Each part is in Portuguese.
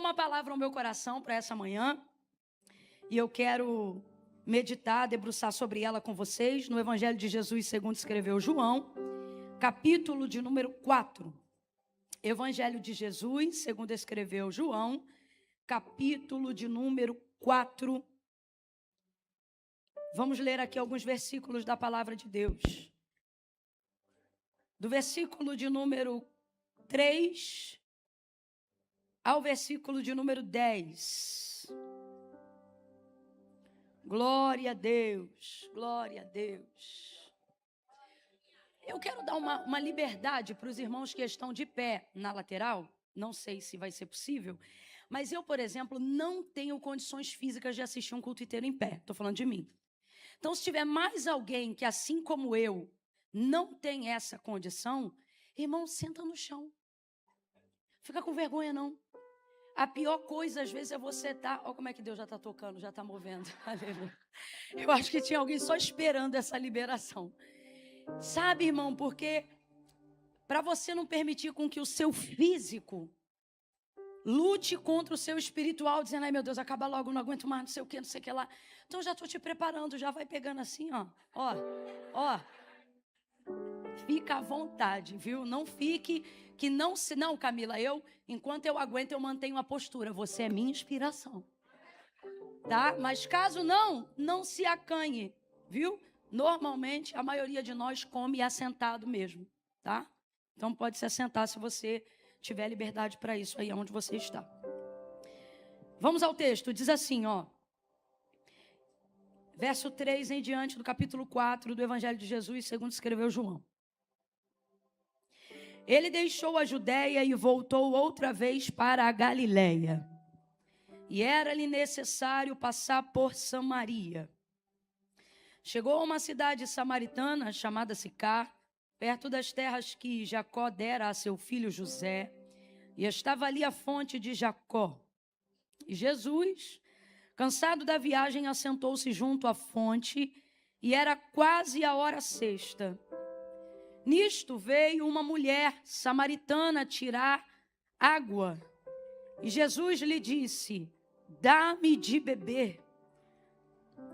uma palavra ao meu coração para essa manhã. E eu quero meditar, debruçar sobre ela com vocês. No Evangelho de Jesus, segundo escreveu João, capítulo de número 4. Evangelho de Jesus, segundo escreveu João, capítulo de número 4. Vamos ler aqui alguns versículos da palavra de Deus. Do versículo de número 3 ao versículo de número 10. Glória a Deus, glória a Deus. Eu quero dar uma liberdade para os irmãos que estão de pé na lateral. Não sei se vai ser possível, mas eu, por exemplo, não tenho condições físicas de assistir um culto inteiro em pé. Estou falando de mim. Então, se tiver mais alguém que, assim como eu, não tem essa condição, irmão, senta no chão. Fica com vergonha, não. A pior coisa, às vezes, é você estar... Olha como é que Deus já está tocando, já está movendo. Aleluia. Eu acho que tinha alguém só esperando essa liberação. Sabe, irmão, porque para você não permitir com que o seu físico lute contra o seu espiritual, dizendo, ai meu Deus, acaba logo, não aguento mais, não sei o que, não sei o que lá. Então, já estou te preparando, já vai pegando assim, ó. Fica à vontade, viu? Não fique, que não, Camila, enquanto eu aguento, eu mantenho a postura. Você é minha inspiração, tá? Mas caso não se acanhe, viu? Normalmente, a maioria de nós come assentado mesmo, tá? Então, pode se assentar se você tiver liberdade para isso aí, onde você está. Vamos ao texto, diz assim, ó. Verso 3 em diante do capítulo 4 do Evangelho de Jesus, segundo escreveu João. Ele deixou a Judéia e voltou outra vez para a Galiléia. E era-lhe necessário passar por Samaria. Chegou a uma cidade samaritana chamada Sicar, perto das terras que Jacó dera a seu filho José. E estava ali a fonte de Jacó. E Jesus, cansado da viagem, assentou-se junto à fonte, e era quase a hora sexta. Nisto veio uma mulher samaritana tirar água. E Jesus lhe disse, dá-me de beber.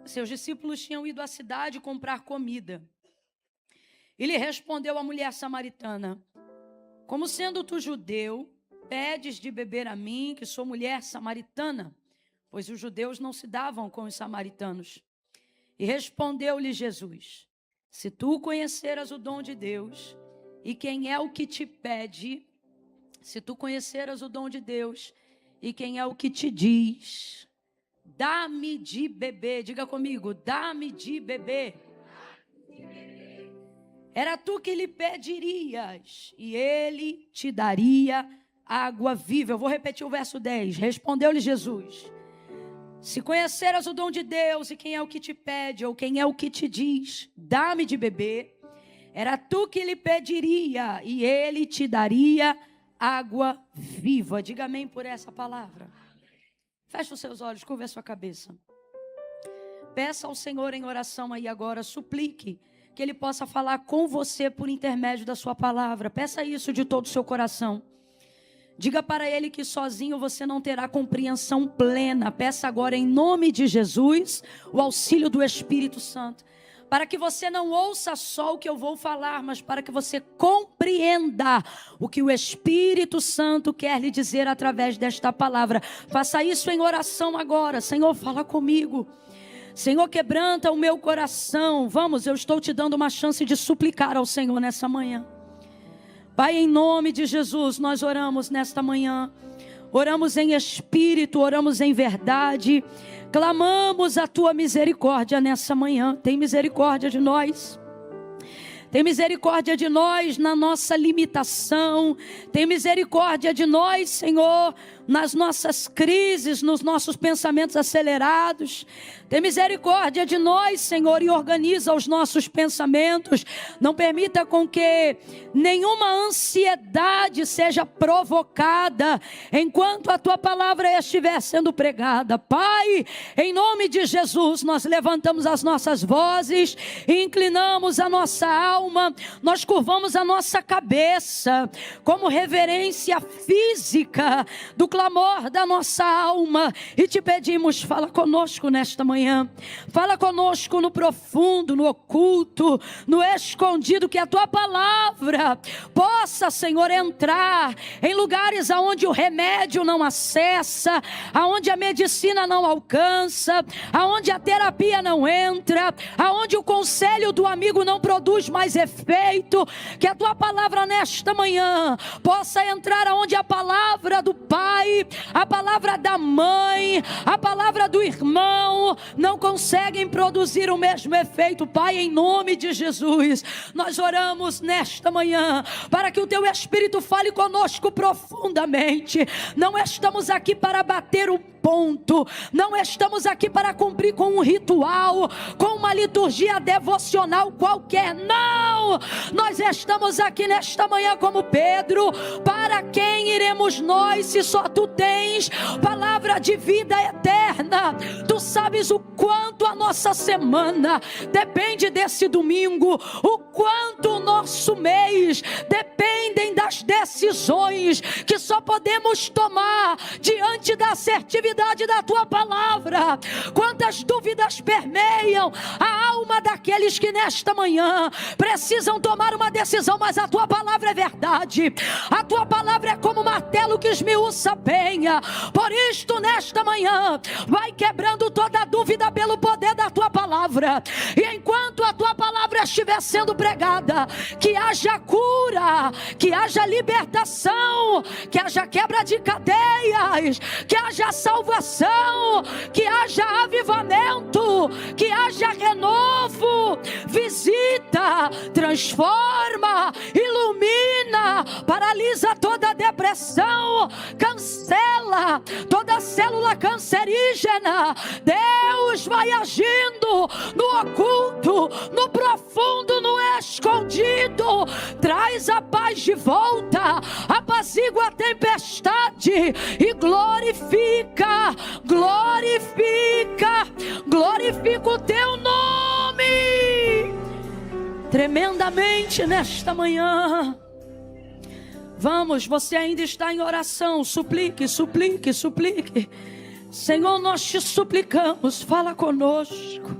Seus discípulos tinham ido à cidade comprar comida. E lhe respondeu a mulher samaritana, como sendo tu judeu, pedes de beber a mim, que sou mulher samaritana? Pois os judeus não se davam com os samaritanos. E respondeu-lhe Jesus, se tu conheceras o dom de Deus, e quem é o que te pede, se tu conheceras o dom de Deus, e quem é o que te diz, dá-me de beber, diga comigo, dá-me de beber. Era tu que lhe pedirias, e ele te daria água viva. Eu vou repetir o verso 10. Respondeu-lhe Jesus, se conheceras o dom de Deus e quem é o que te pede ou quem é o que te diz, dá-me de beber, era tu que lhe pediria e ele te daria água viva. Diga amém por essa palavra. Feche os seus olhos, curva a sua cabeça. Peça ao Senhor em oração aí agora, suplique que Ele possa falar com você por intermédio da sua palavra. Peça isso de todo o seu coração. Diga para Ele que sozinho você não terá compreensão plena. Peça agora em nome de Jesus o auxílio do Espírito Santo. Para que você não ouça só o que eu vou falar, mas para que você compreenda o que o Espírito Santo quer lhe dizer através desta palavra. Faça isso em oração agora. Senhor, fala comigo. Senhor, quebranta o meu coração. Vamos, eu estou te dando uma chance de suplicar ao Senhor nessa manhã. Pai, em nome de Jesus, nós oramos nesta manhã. Oramos em espírito, oramos em verdade. Clamamos a tua misericórdia nessa manhã. Tem misericórdia de nós. Tem misericórdia de nós na nossa limitação. Tem misericórdia de nós, Senhor, nas nossas crises, nos nossos pensamentos acelerados. Tem misericórdia de nós, Senhor, e organiza os nossos pensamentos. Não permita com que nenhuma ansiedade seja provocada enquanto a tua palavra estiver sendo pregada. Pai, em nome de Jesus, nós levantamos as nossas vozes e inclinamos a nossa alma. Nós curvamos a nossa cabeça como reverência física do clamor da nossa alma e te pedimos, fala conosco nesta manhã. Fala conosco no profundo, no oculto, no escondido, que a tua palavra possa, Senhor, entrar em lugares aonde o remédio não acessa, aonde a medicina não alcança, aonde a terapia não entra, aonde o conselho do amigo não produz mais efeito. Que a tua palavra nesta manhã possa entrar aonde a palavra do pai, a palavra da mãe, a palavra do irmão não conseguem produzir o mesmo efeito. Pai, em nome de Jesus, nós oramos nesta manhã para que o teu Espírito fale conosco profundamente. Não estamos aqui para bater o ponto, não estamos aqui para cumprir com um ritual, com uma liturgia devocional qualquer, não, nós estamos aqui nesta manhã como Pedro. Para quem iremos nós, se só tu tens palavra de vida eterna? Tu sabes o quanto a nossa semana depende desse domingo, o quanto o nosso mês dependem das decisões que só podemos tomar diante da assertividade da tua palavra. Quantas dúvidas permeiam a alma daqueles que nesta manhã precisam tomar uma decisão, mas a tua palavra é verdade, a tua palavra é como martelo que esmiuça a penha. Por isto nesta manhã vai quebrando toda dúvida pelo poder da tua palavra, e enquanto a tua palavra estiver sendo pregada, que haja cura, que haja libertação, que haja quebra de cadeias, que haja salvação, que haja avivamento, que haja renovo. Visita, transforma, ilumina, paralisa toda depressão, cancela toda célula cancerígena. Deus vai agindo no oculto, no profundo, no escondido. Traz a paz de volta, apazigua a tempestade e glorifica, glorifica, glorifica o teu nome tremendamente nesta manhã. Vamos, você ainda está em oração, suplique, suplique, suplique. Senhor, nós te suplicamos, fala conosco,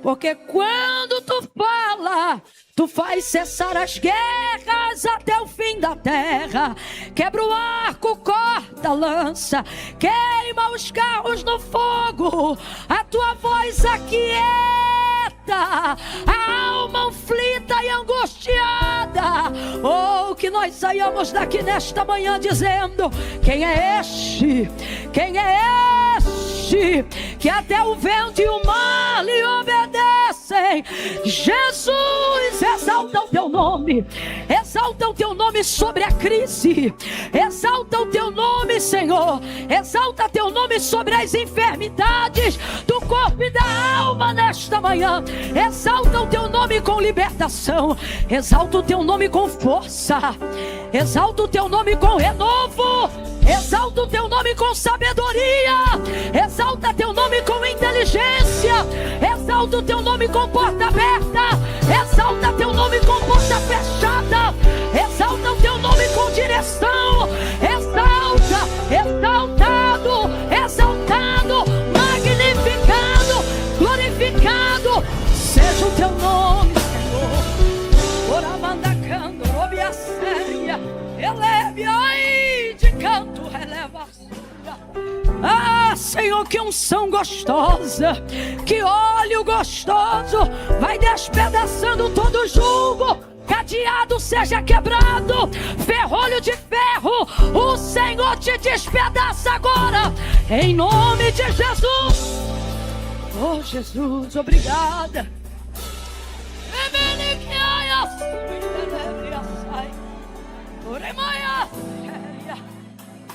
porque quando tu fala, tu faz cessar as guerras até o fim da terra. Quebra o arco, corta a lança, queima os carros no fogo. A tua voz aquieta a alma aflita e angustiada. Oh, que nós saiamos daqui nesta manhã dizendo: quem é este? Quem é este? Que até o vento e o mar lhe obedecem. Jesus, exalta o teu nome, exalta o teu nome sobre a crise, exalta o teu nome, Senhor, exalta teu nome sobre as enfermidades do corpo e da alma nesta manhã. Exalta o teu nome com libertação, exalta o teu nome com força, exalta o teu nome com renovo, exalta o teu nome com sabedoria, exalta teu nome com inteligência, exalta o teu nome com porta aberta, exalta teu nome com porta fechada, exalta o teu nome com direção, exalta, exaltado, exaltado, magnificado, glorificado seja o teu nome, Senhor. Oramandacando, robia séria, eleve aí de canto, releva. Ah, Senhor, que unção gostosa, que óleo gostoso, vai despedaçando todo jugo, cadeado seja quebrado, ferrolho de ferro, o Senhor te despedaça agora, em nome de Jesus. Oh Jesus, obrigada.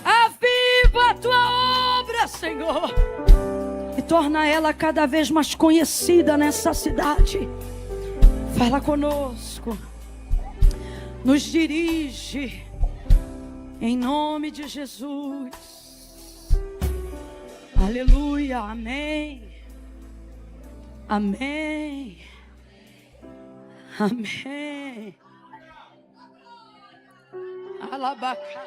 Aviva a tua obra, Senhor, e torna ela cada vez mais conhecida nessa cidade. Fala conosco, nos dirige, em nome de Jesus. Aleluia, amém, amém, amém. Alabacate.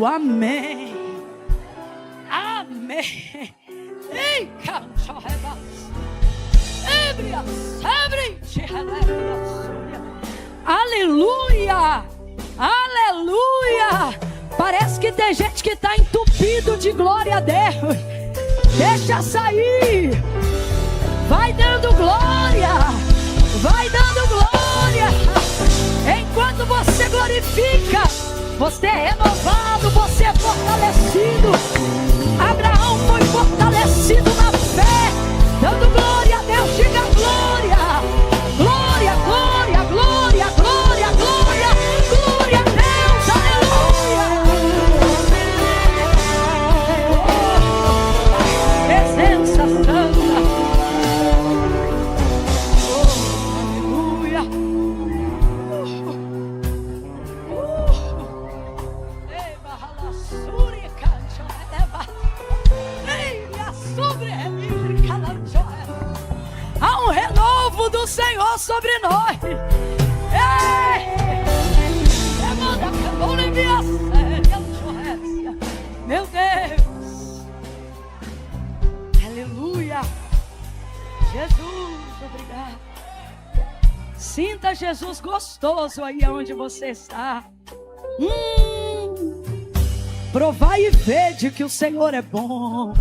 amém. Amém. Ei, aleluia. Aleluia. Parece que tem gente que está entupido de glória a Deus. Deixa sair. Vai dando glória. Vai dando glória. Enquanto você glorifica, você é renovado, você é fortalecido. Abraão foi fortalecido na fé, dando glória a Deus. Diga glória. Glória, glória, glória, glória, glória. Glória a Deus, aleluia. Presença santa. Aleluia. Há um renovo do Senhor sobre nós. Meu Deus. Aleluia. Jesus, obrigado. Sinta Jesus gostoso aí onde você está. Provai e vede que o Senhor é bom.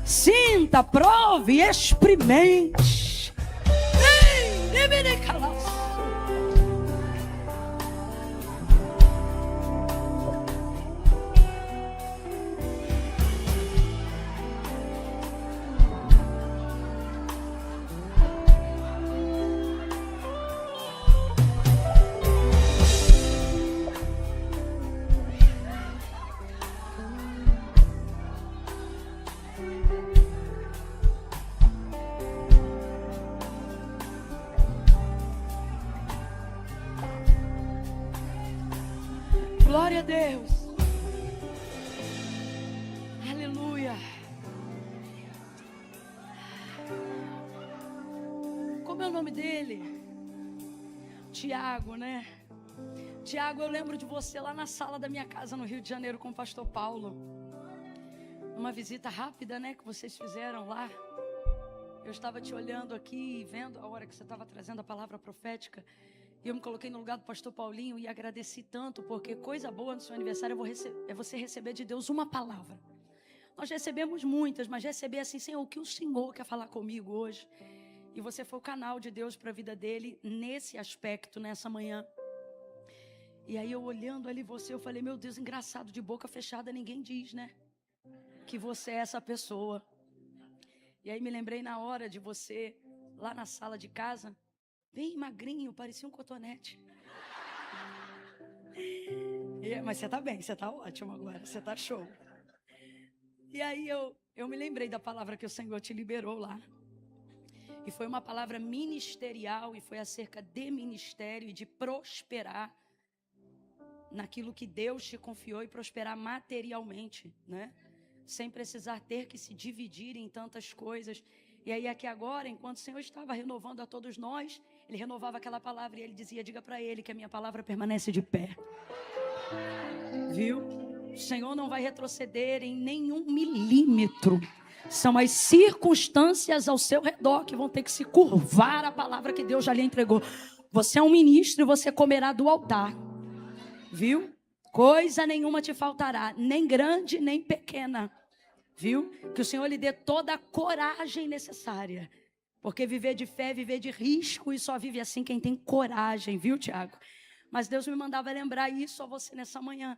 Sinta, prove, experimente. Glória a Deus. Aleluia. Como é o nome dele? Tiago, né? Tiago, eu lembro de você lá na sala da minha casa no Rio de Janeiro com o pastor Paulo. Uma visita rápida, né, que vocês fizeram lá. Eu estava te olhando aqui e vendo a hora que você estava trazendo a palavra profética. E eu me coloquei no lugar do pastor Paulinho e agradeci tanto, porque coisa boa no seu aniversário é você receber de Deus uma palavra. Nós recebemos muitas, mas receber assim, Senhor, o que o Senhor quer falar comigo hoje? E você foi o canal de Deus para a vida dele nesse aspecto, nessa manhã. E aí eu olhando ali você, eu falei, meu Deus, engraçado, de boca fechada ninguém diz, né? Que você é essa pessoa. E aí me lembrei na hora de você, lá na sala de casa, bem magrinho, parecia um cotonete. Mas você tá bem, você tá ótimo agora, você tá show. E aí eu me lembrei da palavra que o Senhor te liberou lá. E foi uma palavra ministerial, e foi acerca de ministério e de prosperar naquilo que Deus te confiou e prosperar materialmente, né? Sem precisar ter que se dividir em tantas coisas. E aí aqui agora, enquanto o Senhor estava renovando a todos nós, Ele renovava aquela palavra e Ele dizia, diga para Ele que a minha palavra permanece de pé. Viu? O Senhor não vai retroceder em nenhum milímetro. São as circunstâncias ao seu redor que vão ter que se curvar a palavra que Deus já lhe entregou. Você é um ministro e você comerá do altar. Viu? Coisa nenhuma te faltará, nem grande, nem pequena. Viu? Que o Senhor lhe dê toda a coragem necessária. Porque viver de fé é viver de risco e só vive assim quem tem coragem, viu, Tiago? Mas Deus me mandava lembrar isso a você nessa manhã.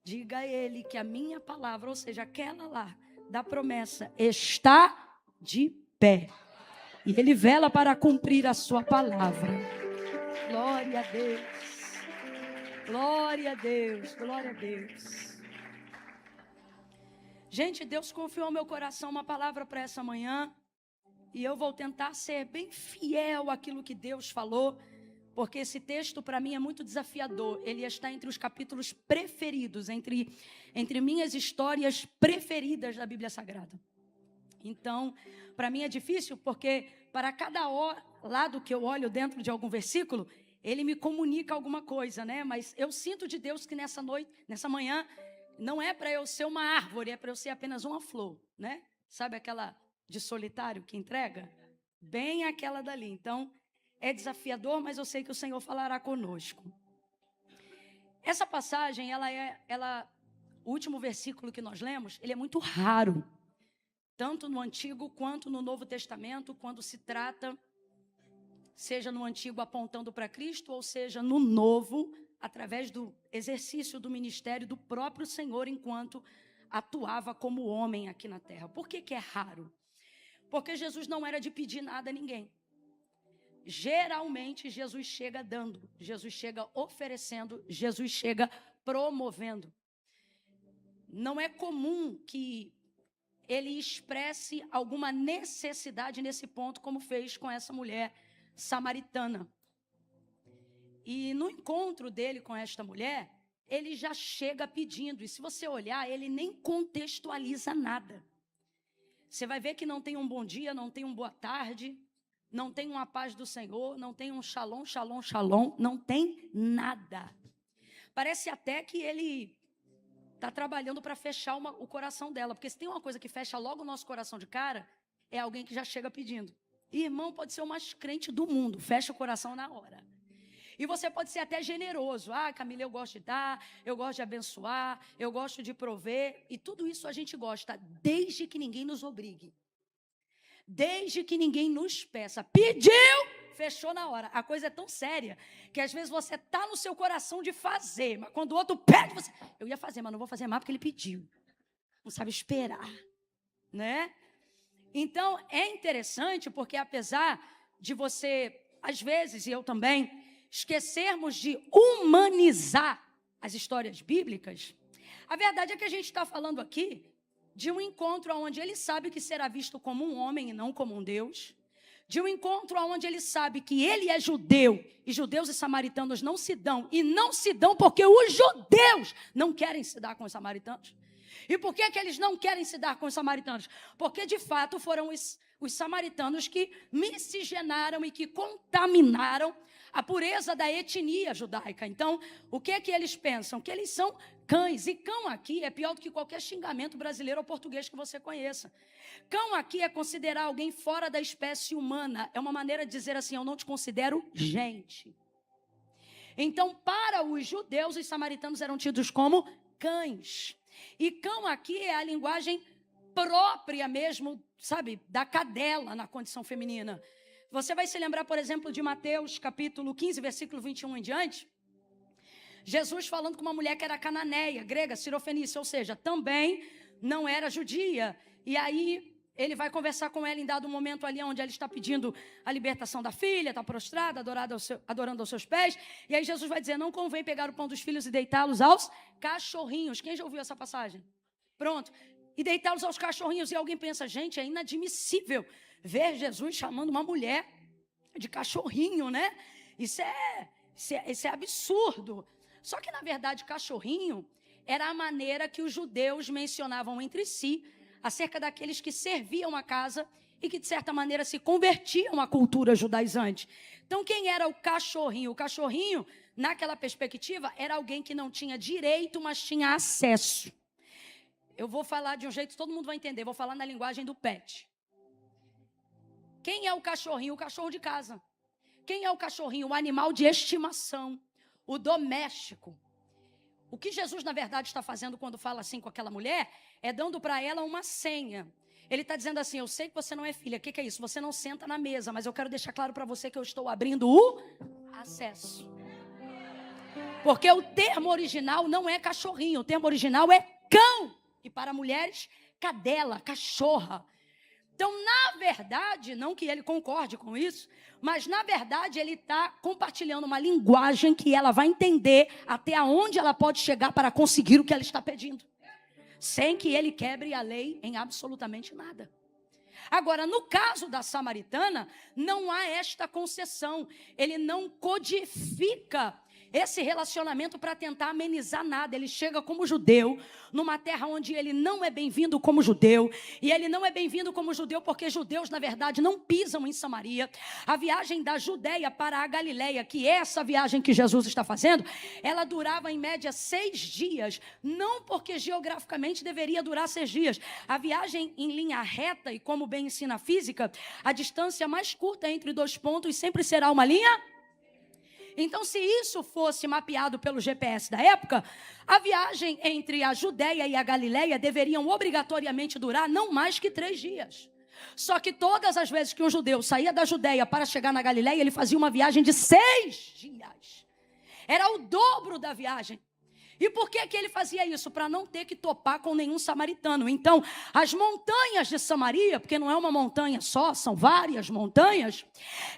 Diga a Ele que a minha palavra, ou seja, aquela lá da promessa, está de pé. E Ele vela para cumprir a sua palavra. Glória a Deus. Glória a Deus. Glória a Deus. Gente, Deus confiou ao meu coração uma palavra para essa manhã. E eu vou tentar ser bem fiel àquilo que Deus falou, porque esse texto para mim é muito desafiador. Ele está entre os capítulos preferidos, entre minhas histórias preferidas da Bíblia Sagrada. Então, para mim é difícil, porque para cada lado que eu olho dentro de algum versículo, ele me comunica alguma coisa, né? Mas eu sinto de Deus que nessa manhã, não é para eu ser uma árvore, é para eu ser apenas uma flor, né? Sabe aquela de solitário que entrega? Bem aquela dali. Então, é desafiador, mas eu sei que o Senhor falará conosco. Essa passagem, o último versículo que nós lemos, ele é muito raro. Tanto no Antigo quanto no Novo Testamento, quando se trata, seja no Antigo apontando para Cristo, ou seja no Novo, através do exercício do ministério do próprio Senhor, enquanto atuava como homem aqui na terra. Por que é raro? Porque Jesus não era de pedir nada a ninguém. Geralmente, Jesus chega dando, Jesus chega oferecendo, Jesus chega promovendo. Não é comum que ele expresse alguma necessidade nesse ponto, como fez com essa mulher samaritana. E no encontro dele com esta mulher, ele já chega pedindo. E se você olhar, ele nem contextualiza nada. Você vai ver que não tem um bom dia, não tem um boa tarde, não tem uma paz do Senhor, não tem um shalom, shalom, shalom, não tem nada. Parece até que ele está trabalhando para fechar o coração dela. Porque se tem uma coisa que fecha logo o nosso coração de cara, é alguém que já chega pedindo. E irmão pode ser o mais crente do mundo, fecha o coração na hora. E você pode ser até generoso. Ah, Camila, eu gosto de dar, eu gosto de abençoar, eu gosto de prover. E tudo isso a gente gosta, desde que ninguém nos obrigue. Desde que ninguém nos peça. Pediu, fechou na hora. A coisa é tão séria que às vezes você está no seu coração de fazer, mas quando o outro pede, você... Eu ia fazer, mas não vou fazer mais porque ele pediu. Não sabe esperar, né? Então, é interessante porque apesar de você, às vezes, e eu também, esquecermos de humanizar as histórias bíblicas, a verdade é que a gente está falando aqui de um encontro onde ele sabe que será visto como um homem e não como um Deus, de um encontro onde ele sabe que ele é judeu, e judeus e samaritanos não se dão, e não se dão porque os judeus não querem se dar com os samaritanos. E por que eles não querem se dar com os samaritanos? Porque, de fato, foram os samaritanos que miscigenaram e que contaminaram a pureza da etnia judaica. Então, o que eles pensam? Que eles são cães. E cão aqui é pior do que qualquer xingamento brasileiro ou português que você conheça. Cão aqui é considerar alguém fora da espécie humana. É uma maneira de dizer assim, eu não te considero gente. Então, para os judeus, os samaritanos eram tidos como cães. E cão aqui é a linguagem própria mesmo, sabe, da cadela na condição feminina. Você vai se lembrar, por exemplo, de Mateus capítulo 15, versículo 21 em diante. Jesus falando com uma mulher que era cananeia, grega, sirofenícia, ou seja, também não era judia. E aí ele vai conversar com ela em dado momento ali onde ela está pedindo a libertação da filha, está prostrada, adorando aos seus pés. E aí Jesus vai dizer, não convém pegar o pão dos filhos e deitá-los aos cachorrinhos. Quem já ouviu essa passagem? Pronto. E deitá-los aos cachorrinhos. E alguém pensa, gente, é inadmissível ver Jesus chamando uma mulher de cachorrinho, né? Isso é absurdo. Só que, na verdade, cachorrinho era a maneira que os judeus mencionavam entre si acerca daqueles que serviam a casa e que, de certa maneira, se convertiam à cultura judaizante. Então, quem era o cachorrinho? O cachorrinho, naquela perspectiva, era alguém que não tinha direito, mas tinha acesso. Eu vou falar de um jeito que todo mundo vai entender. Vou falar na linguagem do pet. Quem é o cachorrinho? O cachorro de casa. Quem é o cachorrinho? O animal de estimação. O doméstico. O que Jesus, na verdade, está fazendo quando fala assim com aquela mulher é dando para ela uma senha. Ele está dizendo assim, eu sei que você não é filha. O que é isso? Você não senta na mesa, mas eu quero deixar claro para você que eu estou abrindo o acesso. Porque o termo original não é cachorrinho, o termo original é cão. E para mulheres, cadela, cachorra. Então, na verdade, não que ele concorde com isso, mas, na verdade, ele está compartilhando uma linguagem que ela vai entender até onde ela pode chegar para conseguir o que ela está pedindo. Sem que ele quebre a lei em absolutamente nada. Agora, no caso da samaritana, não há esta concessão. Ele não codifica esse relacionamento para tentar amenizar nada. Ele chega como judeu, numa terra onde ele não é bem-vindo como judeu. E ele não é bem-vindo como judeu porque judeus, na verdade, não pisam em Samaria. A viagem da Judeia para a Galileia, que é essa viagem que Jesus está fazendo, ela durava em média 6 dias. Não porque geograficamente deveria durar 6 dias. A viagem em linha reta, e como bem ensina a física, a distância mais curta entre 2 pontos sempre será uma linha. Então, se isso fosse mapeado pelo GPS da época, a viagem entre a Judeia e a Galileia deveriam obrigatoriamente durar não mais que 3 dias. Só que todas as vezes que um judeu saía da Judeia para chegar na Galileia, ele fazia uma viagem de 6 dias. Era o dobro da viagem. E por que ele fazia isso? Para não ter que topar com nenhum samaritano. Então, as montanhas de Samaria, porque não é uma montanha só, são várias montanhas,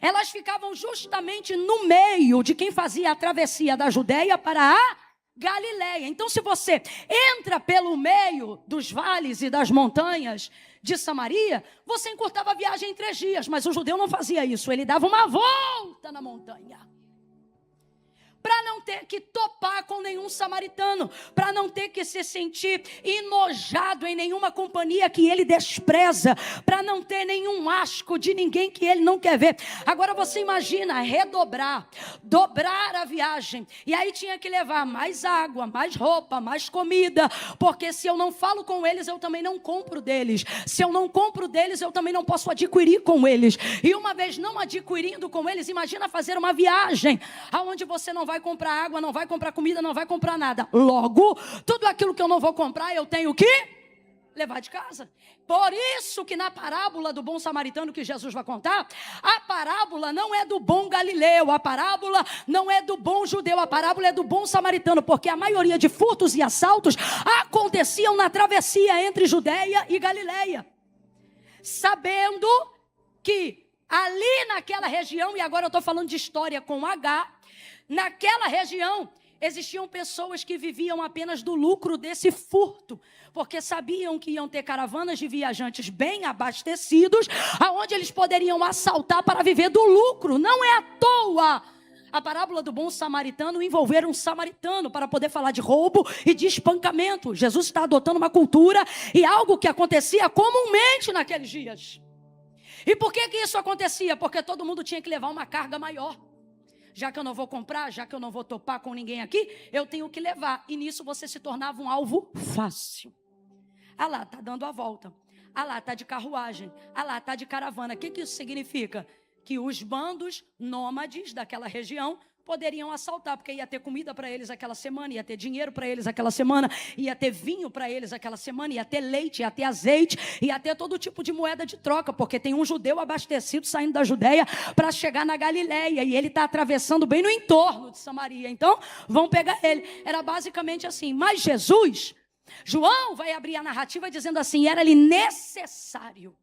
elas ficavam justamente no meio de quem fazia a travessia da Judeia para a Galileia. Então, se você entra pelo meio dos vales e das montanhas de Samaria, você encurtava a viagem em 3 dias. Mas o judeu não fazia isso, ele dava uma volta na montanha. Para não ter que topar com nenhum samaritano, para não ter que se sentir enojado em nenhuma companhia que ele despreza, para não ter nenhum asco de ninguém que ele não quer ver. Agora você imagina dobrar a viagem, e aí tinha que levar mais água, mais roupa, mais comida, porque se eu não falo com eles, eu também não compro deles. Se eu não compro deles, eu também não posso adquirir com eles. E uma vez não adquirindo com eles, imagina fazer uma viagem aonde você não vai comprar água, não vai comprar comida, não vai comprar nada. Logo, tudo aquilo que eu não vou comprar, eu tenho que levar de casa. Por isso que na parábola do bom samaritano que Jesus vai contar, a parábola não é do bom galileu, a parábola não é do bom judeu, a parábola é do bom samaritano, porque a maioria de furtos e assaltos aconteciam na travessia entre Judeia e Galileia. Sabendo que ali naquela região, e agora eu estou falando de história com H, naquela região existiam pessoas que viviam apenas do lucro desse furto, porque sabiam que iam ter caravanas de viajantes bem abastecidos, aonde eles poderiam assaltar para viver do lucro. Não é à toa a parábola do bom samaritano envolver um samaritano para poder falar de roubo e de espancamento. Jesus está adotando uma cultura e algo que acontecia comumente naqueles dias. E por que isso acontecia? Porque todo mundo tinha que levar uma carga maior. Já que eu não vou comprar, já que eu não vou topar com ninguém aqui, eu tenho que levar. E nisso você se tornava um alvo fácil. Ah lá, está dando a volta. Ah lá, está de carruagem. Ah lá, está de caravana. O que isso significa? Que os bandos nômades daquela região poderiam assaltar, porque ia ter comida para eles aquela semana, ia ter dinheiro para eles aquela semana, ia ter vinho para eles aquela semana, ia ter leite, ia ter azeite, ia ter todo tipo de moeda de troca, porque tem um judeu abastecido saindo da Judeia para chegar na Galileia, e ele está atravessando bem no entorno de Samaria, então vão pegar ele. Era basicamente assim. Mas Jesus, João vai abrir a narrativa dizendo assim, era-lhe necessário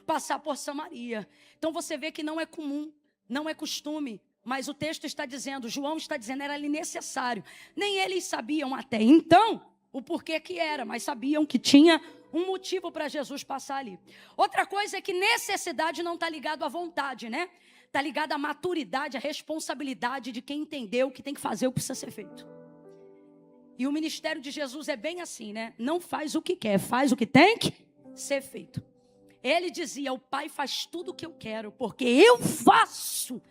passar por Samaria. Então você vê que não é comum, não é costume, mas o texto está dizendo, João está dizendo, era-lhe necessário. Nem eles sabiam até então o porquê que era, mas sabiam que tinha um motivo para Jesus passar ali. Outra coisa é que necessidade não está ligado à vontade, né? Está ligado à maturidade, à responsabilidade de quem entendeu que tem que fazer o que precisa ser feito. E o ministério de Jesus é bem assim, né? Não faz o que quer, faz o que tem que ser feito. Ele dizia, o Pai faz tudo o que eu quero, porque eu faço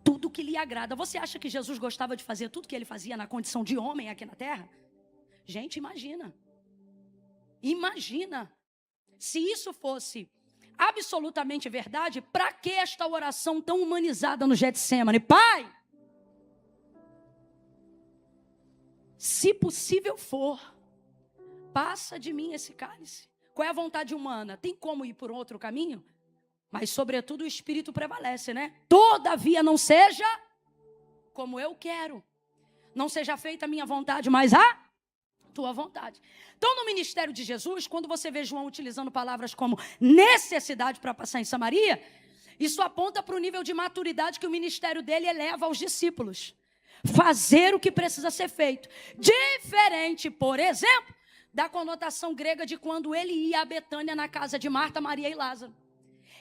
tudo que lhe agrada. Você acha que Jesus gostava de fazer tudo que ele fazia na condição de homem aqui na terra? Gente, imagina. Imagina. Se isso fosse absolutamente verdade, para que esta oração tão humanizada no Getsemane? Pai, se possível for, passa de mim esse cálice. Qual é a vontade humana? Tem como ir por outro caminho? Mas, sobretudo, o Espírito prevalece, né? Todavia não seja como eu quero. Não seja feita a minha vontade, mas a tua vontade. Então, no ministério de Jesus, quando você vê João utilizando palavras como necessidade para passar em Samaria, isso aponta para o nível de maturidade que o ministério dele eleva aos discípulos. Fazer o que precisa ser feito. Diferente, por exemplo, da conotação grega de quando ele ia a Betânia na casa de Marta, Maria e Lázaro.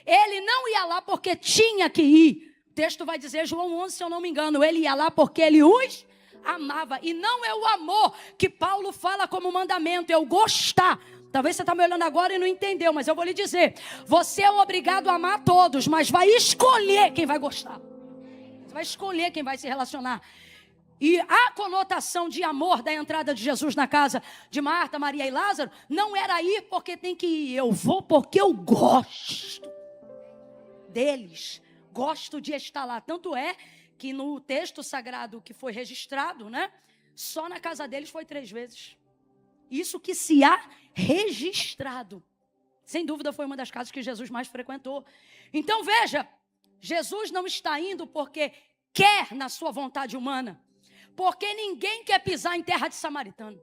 Ele não ia lá porque tinha que ir, texto vai dizer, João 11, se eu não me engano, ele ia lá porque ele os amava. E não é o amor que Paulo fala como mandamento, é o gostar. Talvez você está me olhando agora e não entendeu, mas eu vou lhe dizer. Você é obrigado a amar todos, mas vai escolher quem vai gostar. Você vai escolher quem vai se relacionar. E a conotação de amor da entrada de Jesus na casa de Marta, Maria e Lázaro, não era ir porque tem que ir. Eu vou porque eu gosto deles. Gosto de estar lá. Tanto é que no texto sagrado que foi registrado, né? Só na casa deles foi 3 vezes. Isso que se há registrado. Sem dúvida foi uma das casas que Jesus mais frequentou. Então veja, Jesus não está indo porque quer na sua vontade humana. Porque ninguém quer pisar em terra de samaritano.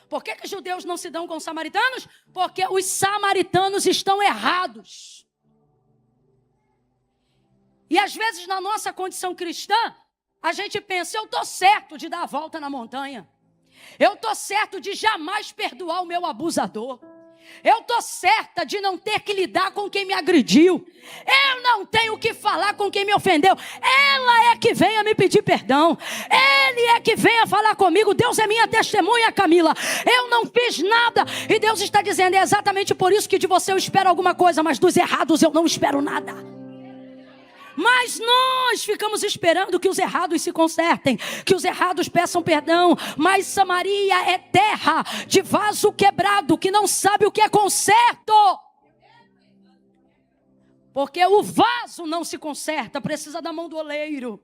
Por que os judeus não se dão com os samaritanos? Porque os samaritanos estão errados. E às vezes na nossa condição cristã, a gente pensa, eu estou certo de dar a volta na montanha. Eu estou certo de jamais perdoar o meu abusador. Eu estou certa de não ter que lidar com quem me agrediu. Eu não tenho que falar com quem me ofendeu. Ela é que venha me pedir perdão. Ele é que venha falar comigo. Deus é minha testemunha, Camila. Eu não fiz nada. E Deus está dizendo, é exatamente por isso que de você eu espero alguma coisa, mas dos errados eu não espero nada. Mas nós ficamos esperando que os errados se consertem, que os errados peçam perdão. Mas Samaria é terra de vaso quebrado, que não sabe o que é conserto. Porque o vaso não se conserta, precisa da mão do oleiro.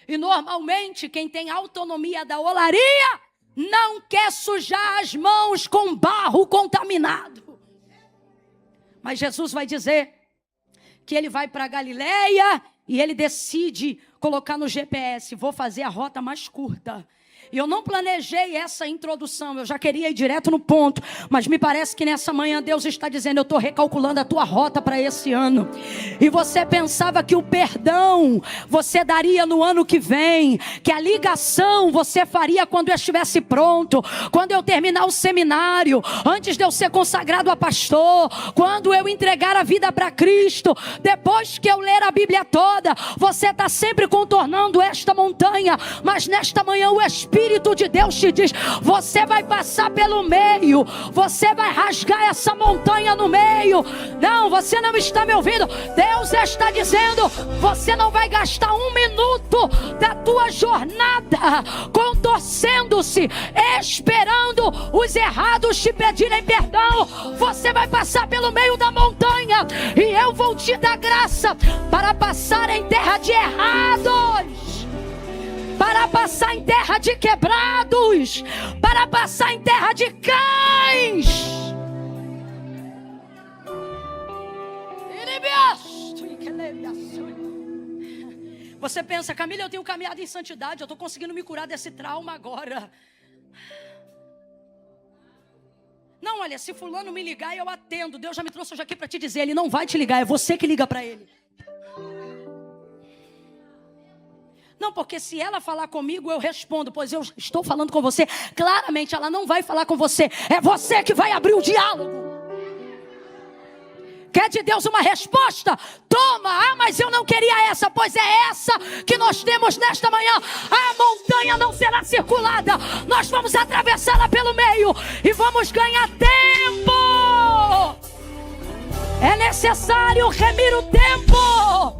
E normalmente quem tem autonomia da olaria não quer sujar as mãos com barro contaminado. Mas Jesus vai dizer que ele vai para Galileia e ele decide colocar no GPS, vou fazer a rota mais curta. E eu não planejei essa introdução, eu já queria ir direto no ponto, mas me parece que nessa manhã Deus está dizendo, eu estou recalculando a tua rota para esse ano. E você pensava que o perdão você daria no ano que vem, que a ligação você faria quando eu estivesse pronto, quando eu terminar o seminário, antes de eu ser consagrado a pastor, quando eu entregar a vida para Cristo, depois que eu ler a Bíblia toda. Você está sempre contornando esta montanha, mas nesta manhã o Espírito de Deus te diz, você vai passar pelo meio, você vai rasgar essa montanha no meio. Não, você não está me ouvindo. Deus está dizendo, você não vai gastar 1 minuto da tua jornada contorcendo-se, esperando os errados te pedirem perdão. Você vai passar pelo meio da montanha e eu vou te dar graça para passar em terra de errados, para passar em terra de quebrados, para passar em terra de cães. Você pensa, Camila, eu tenho caminhado em santidade, eu estou conseguindo me curar desse trauma agora. Não, olha, se fulano me ligar, eu atendo. Deus já me trouxe hoje aqui para te dizer, ele não vai te ligar, é você que liga para ele. Não, porque se ela falar comigo, eu respondo, pois eu estou falando com você. Claramente, ela não vai falar com você. É você que vai abrir o diálogo. Quer de Deus uma resposta? Toma, mas eu não queria essa. Pois é essa que nós temos nesta manhã. A montanha não será circulada. Nós vamos atravessá-la pelo meio e vamos ganhar tempo. É necessário remir o tempo.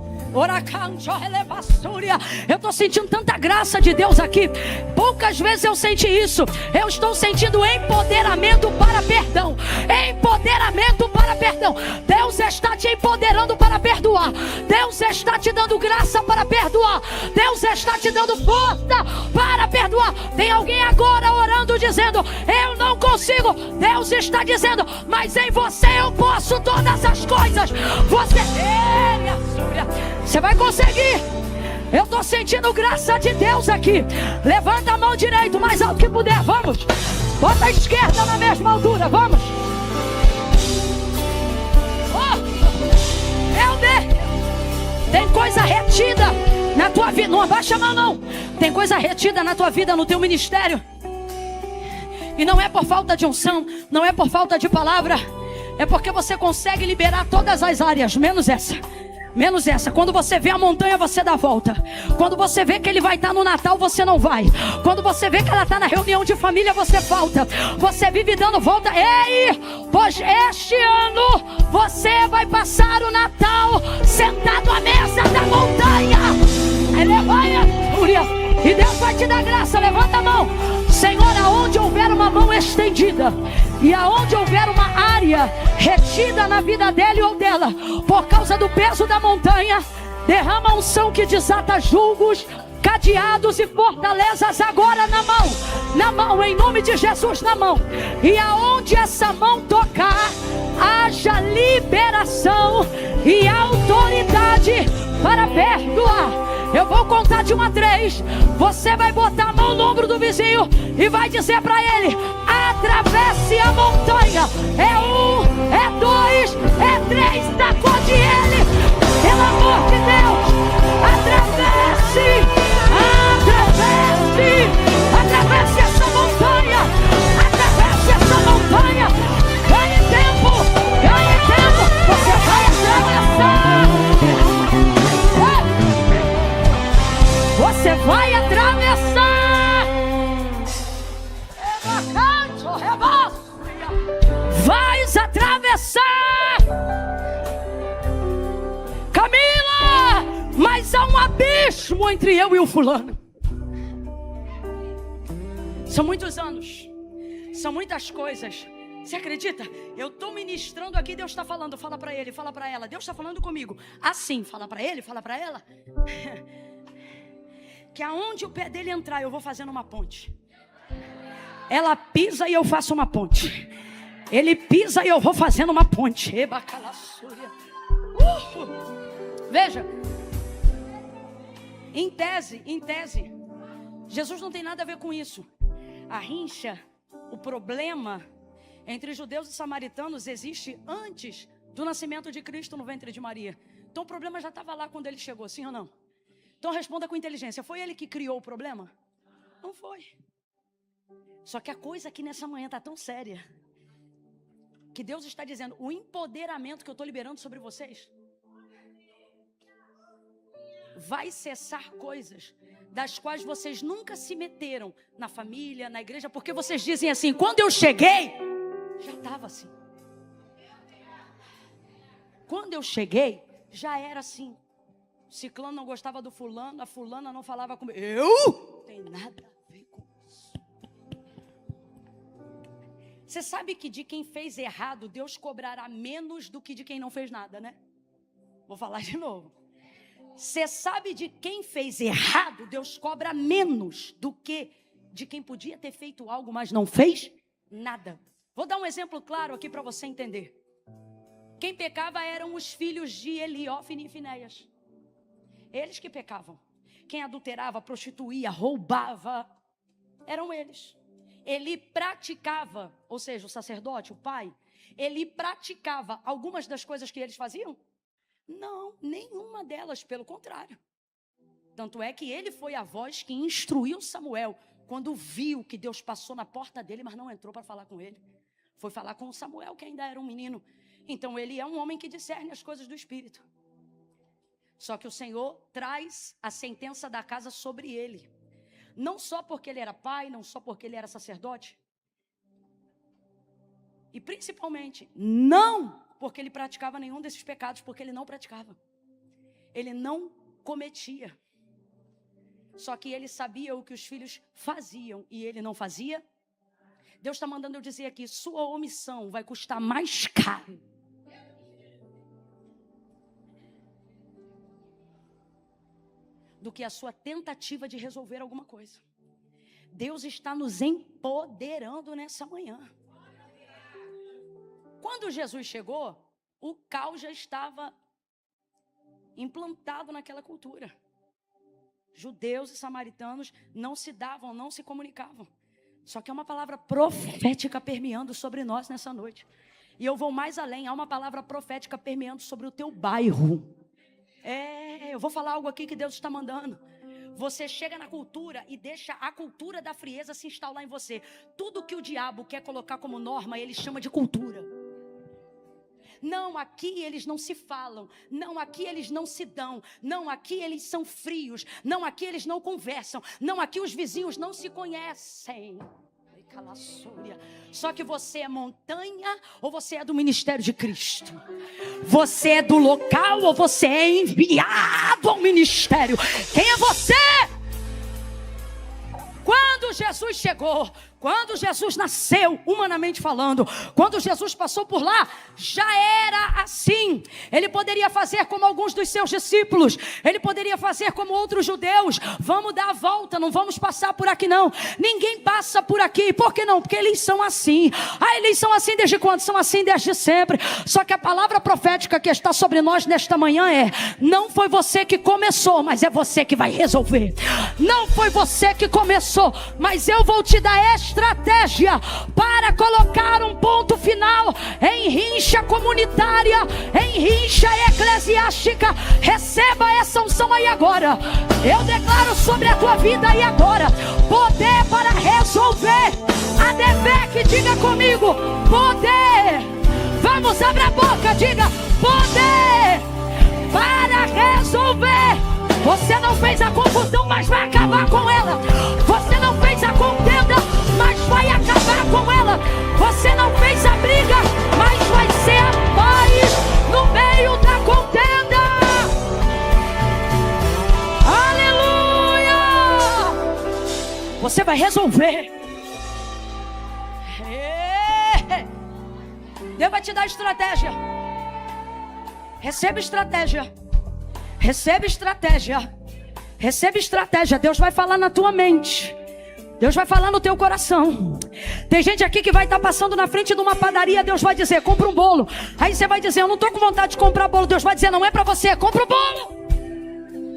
Eu estou sentindo tanta graça de Deus aqui. Poucas vezes eu senti isso. Eu estou sentindo empoderamento para perdão. Empoderamento para perdão. Deus está te empoderando para perdoar. Deus está te dando graça para perdoar. Deus está te dando força para perdoar. Tem alguém agora orando dizendo, eu não consigo. Deus está dizendo, mas em você eu posso todas as coisas. Você vai conseguir. Eu estou sentindo graça de Deus aqui. Levanta a mão direita o mais alto que puder. Vamos. Bota a esquerda na mesma altura. Vamos. Oh, meu Deus. Tem coisa retida na tua vida. Não abaixa a mão não. Tem coisa retida na tua vida, no teu ministério. E não é por falta de unção, não é por falta de palavra. É porque você consegue liberar todas as áreas, menos essa. Menos essa. Quando você vê a montanha, você dá a volta. Quando você vê que ele vai estar no Natal, você não vai. Quando você vê que ela está na reunião de família, você falta. Você vive dando volta. Ei, pois este ano você vai passar o Natal sentado à mesa da montanha. E Deus vai te dar graça. Levanta a mão. Senhor, aonde houver uma mão estendida e aonde houver uma área retida na vida dele ou dela, por causa do peso da montanha, derrama unção que desata julgos, cadeados e fortalezas agora na mão, em nome de Jesus, na mão. E aonde essa mão tocar, haja liberação e autoridade para perdoar. Eu vou contar de 1 a 3. Você vai botar a mão no ombro do vizinho e vai dizer para ele: atravesse a montanha. É 1, é 2, é 3. Sacode ele, pelo amor de Deus. Atravesse, atravesse essa montanha. Atravesse essa montanha. Ganhe tempo, ganhe tempo. Você vai atravessar. Você vai atravessar. Vais atravessar. Camila, mas há um abismo entre eu e o fulano. São muitos anos, são muitas coisas. Você acredita? Eu estou ministrando aqui, Deus está falando. Fala para ele, fala para ela. Deus está falando comigo. Assim, fala para ele, fala para ela. Que aonde o pé dele entrar, eu vou fazendo uma ponte. Ela pisa e eu faço uma ponte. Ele pisa e eu vou fazendo uma ponte. Veja, em tese, Jesus não tem nada a ver com isso. A rincha, o problema entre judeus e samaritanos existe antes do nascimento de Cristo no ventre de Maria. Então o problema já estava lá quando ele chegou, sim ou não? Então responda com inteligência. Foi ele que criou o problema? Não foi. Só que a coisa aqui nessa manhã está tão séria, que Deus está dizendo, o empoderamento que eu estou liberando sobre vocês vai cessar coisas das quais vocês nunca se meteram na família, na igreja, porque vocês dizem assim: quando eu cheguei, já estava assim. Quando eu cheguei, já era assim. O ciclano não gostava do fulano, a fulana não falava comigo. Não tem nada a ver com isso. Você sabe que de quem fez errado, Deus cobrará menos do que de quem não fez nada, né? Vou falar de novo. Você sabe de quem fez errado, Deus cobra menos do que de quem podia ter feito algo, mas não fez nada. Vou dar um exemplo claro aqui para você entender. Quem pecava eram os filhos de Eli, Ofni e Finéias. Eles que pecavam. Quem adulterava, prostituía, roubava, eram eles. Ele praticava, ou seja, o sacerdote, o pai, ele praticava algumas das coisas que eles faziam? Não, nenhuma delas, pelo contrário. Tanto é que ele foi a voz que instruiu Samuel, quando viu que Deus passou na porta dele, mas não entrou para falar com ele. Foi falar com Samuel, que ainda era um menino. Então ele é um homem que discerne as coisas do Espírito. Só que o Senhor traz a sentença da casa sobre ele. Não só porque ele era pai, não só porque ele era sacerdote. E principalmente, não porque ele praticava nenhum desses pecados, porque ele não praticava. Ele não cometia. Só que ele sabia o que os filhos faziam e ele não fazia. Deus está mandando eu dizer aqui, sua omissão vai custar mais caro do que a sua tentativa de resolver alguma coisa. Deus está nos empoderando nessa manhã. Quando Jesus chegou, o caos já estava implantado naquela cultura. Judeus e samaritanos não se davam, não se comunicavam. Só que é uma palavra profética permeando sobre nós nessa noite. E eu vou mais além, há uma palavra profética permeando sobre o teu bairro. Eu vou falar algo aqui que Deus está mandando. Você chega na cultura e deixa a cultura da frieza se instalar em você. Tudo que o diabo quer colocar como norma, ele chama de cultura. Não, aqui eles não se falam. Não, aqui eles não se dão. Não, aqui eles são frios. Não, aqui eles não conversam. Não, aqui os vizinhos não se conhecem. Só que você é montanha ou você é do ministério de Cristo? Você é do local ou você é enviado ao ministério? Quem é você? Quando Jesus chegou, quando Jesus nasceu, humanamente falando, quando Jesus passou por lá, já era assim. Ele poderia fazer como alguns dos seus discípulos, ele poderia fazer como outros judeus. Vamos dar a volta, não vamos passar por aqui não. Ninguém passa por aqui, por que não? Porque eles são assim. Eles são assim desde quando? São assim desde sempre. Só que a palavra profética que está sobre nós nesta manhã é: não foi você que começou, mas é você que vai resolver. Não foi você que começou, mas eu vou te dar estratégia para colocar um ponto final em rincha comunitária, em rincha eclesiástica. Receba essa unção aí agora. Eu declaro sobre a tua vida aí agora poder para resolver. A Devec, diga comigo: poder. Vamos, abra a boca, diga: poder para resolver. Você não fez a confusão, mas vai acabar com ela. Você não fez a contenda, mas vai acabar com ela. Você não fez a briga, mas vai ser a paz no meio da contenda. Aleluia! Você vai resolver. Deus vai te dar estratégia. Receba estratégia. Receba estratégia. Receba estratégia. Deus vai falar na tua mente. Deus vai falar no teu coração. Tem gente aqui que vai estar passando na frente de uma padaria. Deus vai dizer: compra um bolo. Aí você vai dizer: eu não estou com vontade de comprar bolo. Deus vai dizer: não é para você, compra o bolo.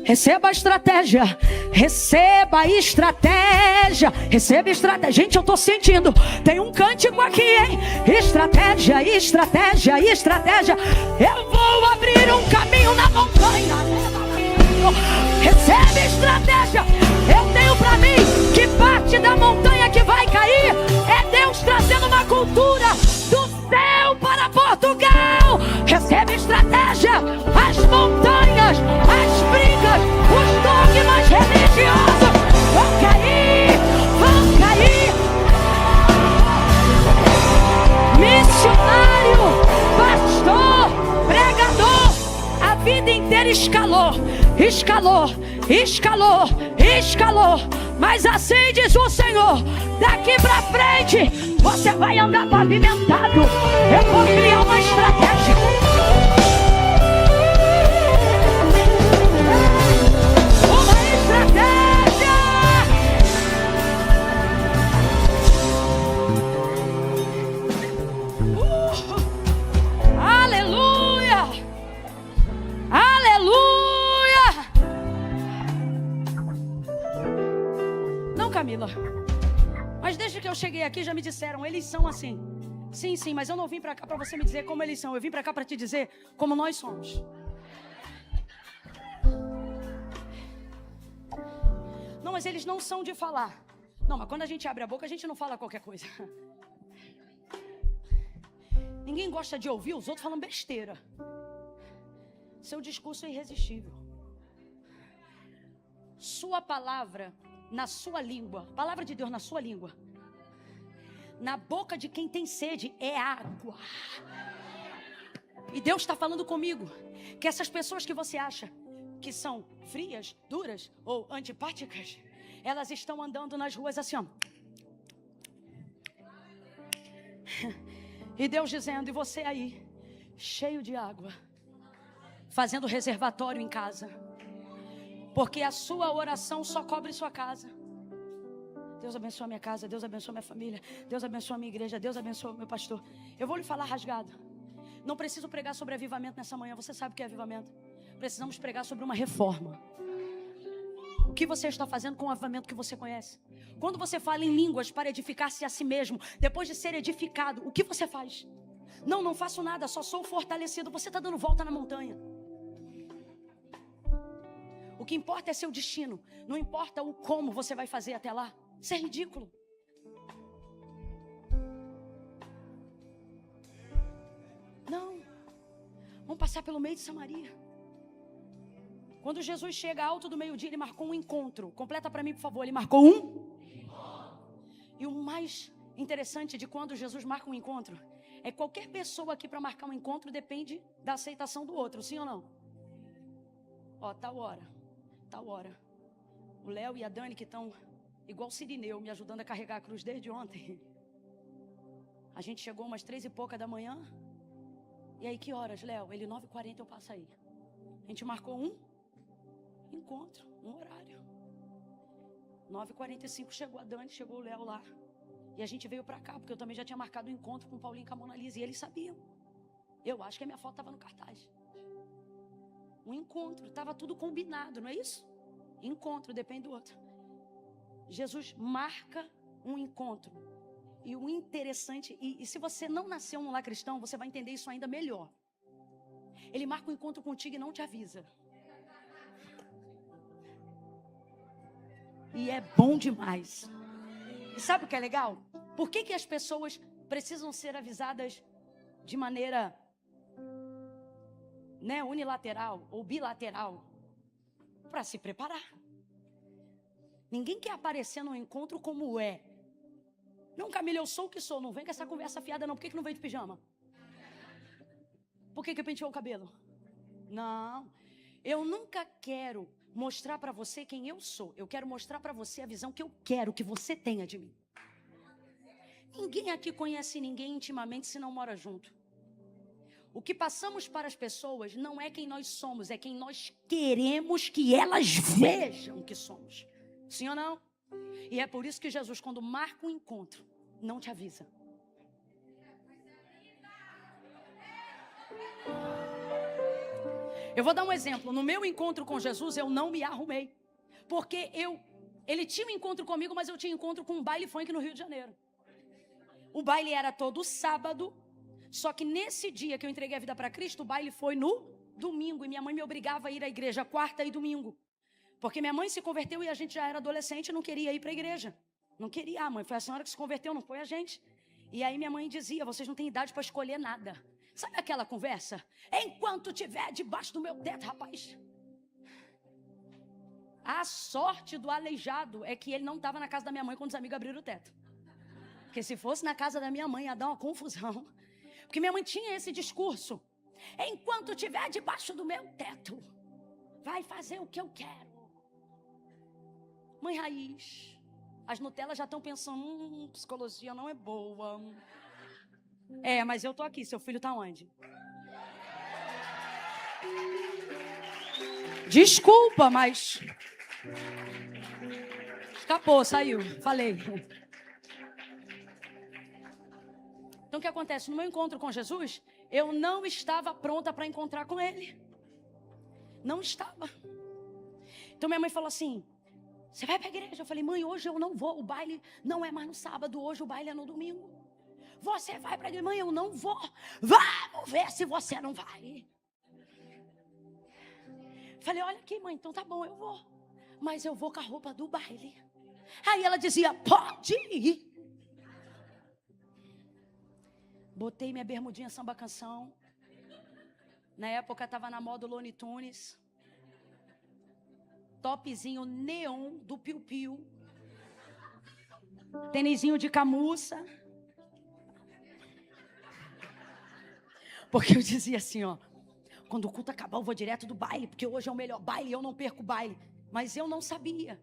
Receba a estratégia. Receba a estratégia. Receba a estratégia. Gente, eu estou sentindo. Tem um cântico aqui, hein? Estratégia, estratégia, estratégia. Eu vou abrir um caminho na montanha. Recebe estratégia. Eu tenho para mim que parte da montanha que vai cair é Deus trazendo uma cultura do céu para Portugal. Recebe estratégia. As montanhas, as brigas, os dogmas religiosos vão cair, vão cair. Missionário, pastor, pregador, a vida inteira escalou, escalou, escalou, escalou. Mas assim diz o Senhor: daqui pra frente você vai andar pavimentado. Eu vou criar uma estratégia. Uma estratégia. Aleluia. Aleluia. Não, Camila, mas desde que eu cheguei aqui já me disseram: eles são assim. Sim, sim, mas eu não vim pra cá pra você me dizer como eles são. Eu vim pra cá pra te dizer como nós somos. Não, mas eles não são de falar. Não, mas quando a gente abre a boca, a gente não fala qualquer coisa. Ninguém gosta de ouvir os outros falando besteira. Seu discurso é irresistível. Sua palavra na sua língua, palavra de Deus na sua língua, na boca de quem tem sede, é água. E Deus está falando comigo que essas pessoas que você acha que são frias, duras ou antipáticas, elas estão andando nas ruas assim, ó. E Deus dizendo: e você aí, cheio de água, fazendo reservatório em casa, porque a sua oração só cobre sua casa. Deus abençoa a minha casa, Deus abençoa a minha família, Deus abençoa a minha igreja, Deus abençoa o meu pastor. Eu vou lhe falar rasgado. Não preciso pregar sobre avivamento nessa manhã. Você sabe o que é avivamento? Precisamos pregar sobre uma reforma. O que você está fazendo com o avivamento que você conhece? Quando você fala em línguas para edificar-se a si mesmo, depois de ser edificado, o que você faz? Não faço nada, só sou fortalecido. Você está dando volta na montanha. O que importa é seu destino. Não importa o como você vai fazer até lá. Isso é ridículo. Não. Vamos passar pelo meio de Samaria. Quando Jesus chega alto do meio-dia, ele marcou um encontro. Completa para mim, por favor. Ele marcou um. E o mais interessante de quando Jesus marca um encontro é que qualquer pessoa aqui para marcar um encontro depende da aceitação do outro, sim ou não? Ó, tal hora. O Léo e a Dani, que estão igual Sirineu, me ajudando a carregar a cruz desde ontem. A gente chegou umas 3 e pouca da manhã. E aí, que horas, Léo? Ele, 9h40 eu passo aí. A gente marcou um encontro, um horário. 9h45 chegou a Dani, chegou o Léo lá. E a gente veio pra cá, porque eu também já tinha marcado um encontro com o Paulinho e com a Mona Lisa. E eles sabiam. Eu acho que a minha foto estava no cartaz. Um encontro, estava tudo combinado, não é isso? Encontro, depende do outro. Jesus marca um encontro. E o interessante, e se você não nasceu num lar cristão, você vai entender isso ainda melhor. Ele marca um encontro contigo e não te avisa. E é bom demais. E sabe o que é legal? Por que as pessoas precisam ser avisadas de maneira, né, unilateral ou bilateral? Para se preparar. Ninguém quer aparecer num encontro como é. Não, Camila, eu sou o que sou. Não vem com essa conversa fiada, não. Por que não veio de pijama? Por que penteou o cabelo? Não. Eu nunca quero mostrar para você quem eu sou. Eu quero mostrar para você a visão que eu quero que você tenha de mim. Ninguém aqui conhece ninguém intimamente se não mora junto. O que passamos para as pessoas não é quem nós somos, é quem nós queremos que elas vejam que somos. Sim ou não? E é por isso que Jesus, quando marca um encontro, não te avisa. Eu vou dar um exemplo. No meu encontro com Jesus, eu não me arrumei. Porque ele tinha um encontro comigo, mas eu tinha encontro com um baile funk no Rio de Janeiro. O baile era todo sábado. Só que nesse dia que eu entreguei a vida para Cristo, o baile foi no domingo. E minha mãe me obrigava a ir à igreja quarta e domingo. Porque minha mãe se converteu e a gente já era adolescente e não queria ir para a igreja. Não queria. Mãe, foi a senhora que se converteu, não foi a gente. E aí minha mãe dizia, vocês não têm idade para escolher nada. Sabe aquela conversa? Enquanto estiver debaixo do meu teto, rapaz. A sorte do aleijado é que ele não estava na casa da minha mãe quando os amigos abriram o teto. Porque se fosse na casa da minha mãe, ia dar uma confusão. Porque minha mãe tinha esse discurso. Enquanto estiver debaixo do meu teto, vai fazer o que eu quero. Mãe raiz. As Nutelas já estão pensando, psicologia não é boa. É, mas eu tô aqui, seu filho tá onde? Desculpa, mas... Escapou, saiu, falei. Então o que acontece? No meu encontro com Jesus, eu não estava pronta para encontrar com Ele. Não estava. Então minha mãe falou assim, você vai para a igreja? Eu falei, mãe, hoje eu não vou, o baile não é mais no sábado, hoje o baile é no domingo. Você vai para a igreja? Mãe, eu não vou. Vamos ver se você não vai. Falei, olha aqui, mãe, então tá bom, eu vou. Mas eu vou com a roupa do baile. Aí ela dizia, pode ir. Botei minha bermudinha samba canção. Na época estava na moda o Looney Tunes. Topzinho neon do Piu Piu. Tênisinho de camuça. Porque eu dizia assim, ó. Quando o culto acabar eu vou direto do baile. Porque hoje é o melhor baile e eu não perco o baile. Mas eu não sabia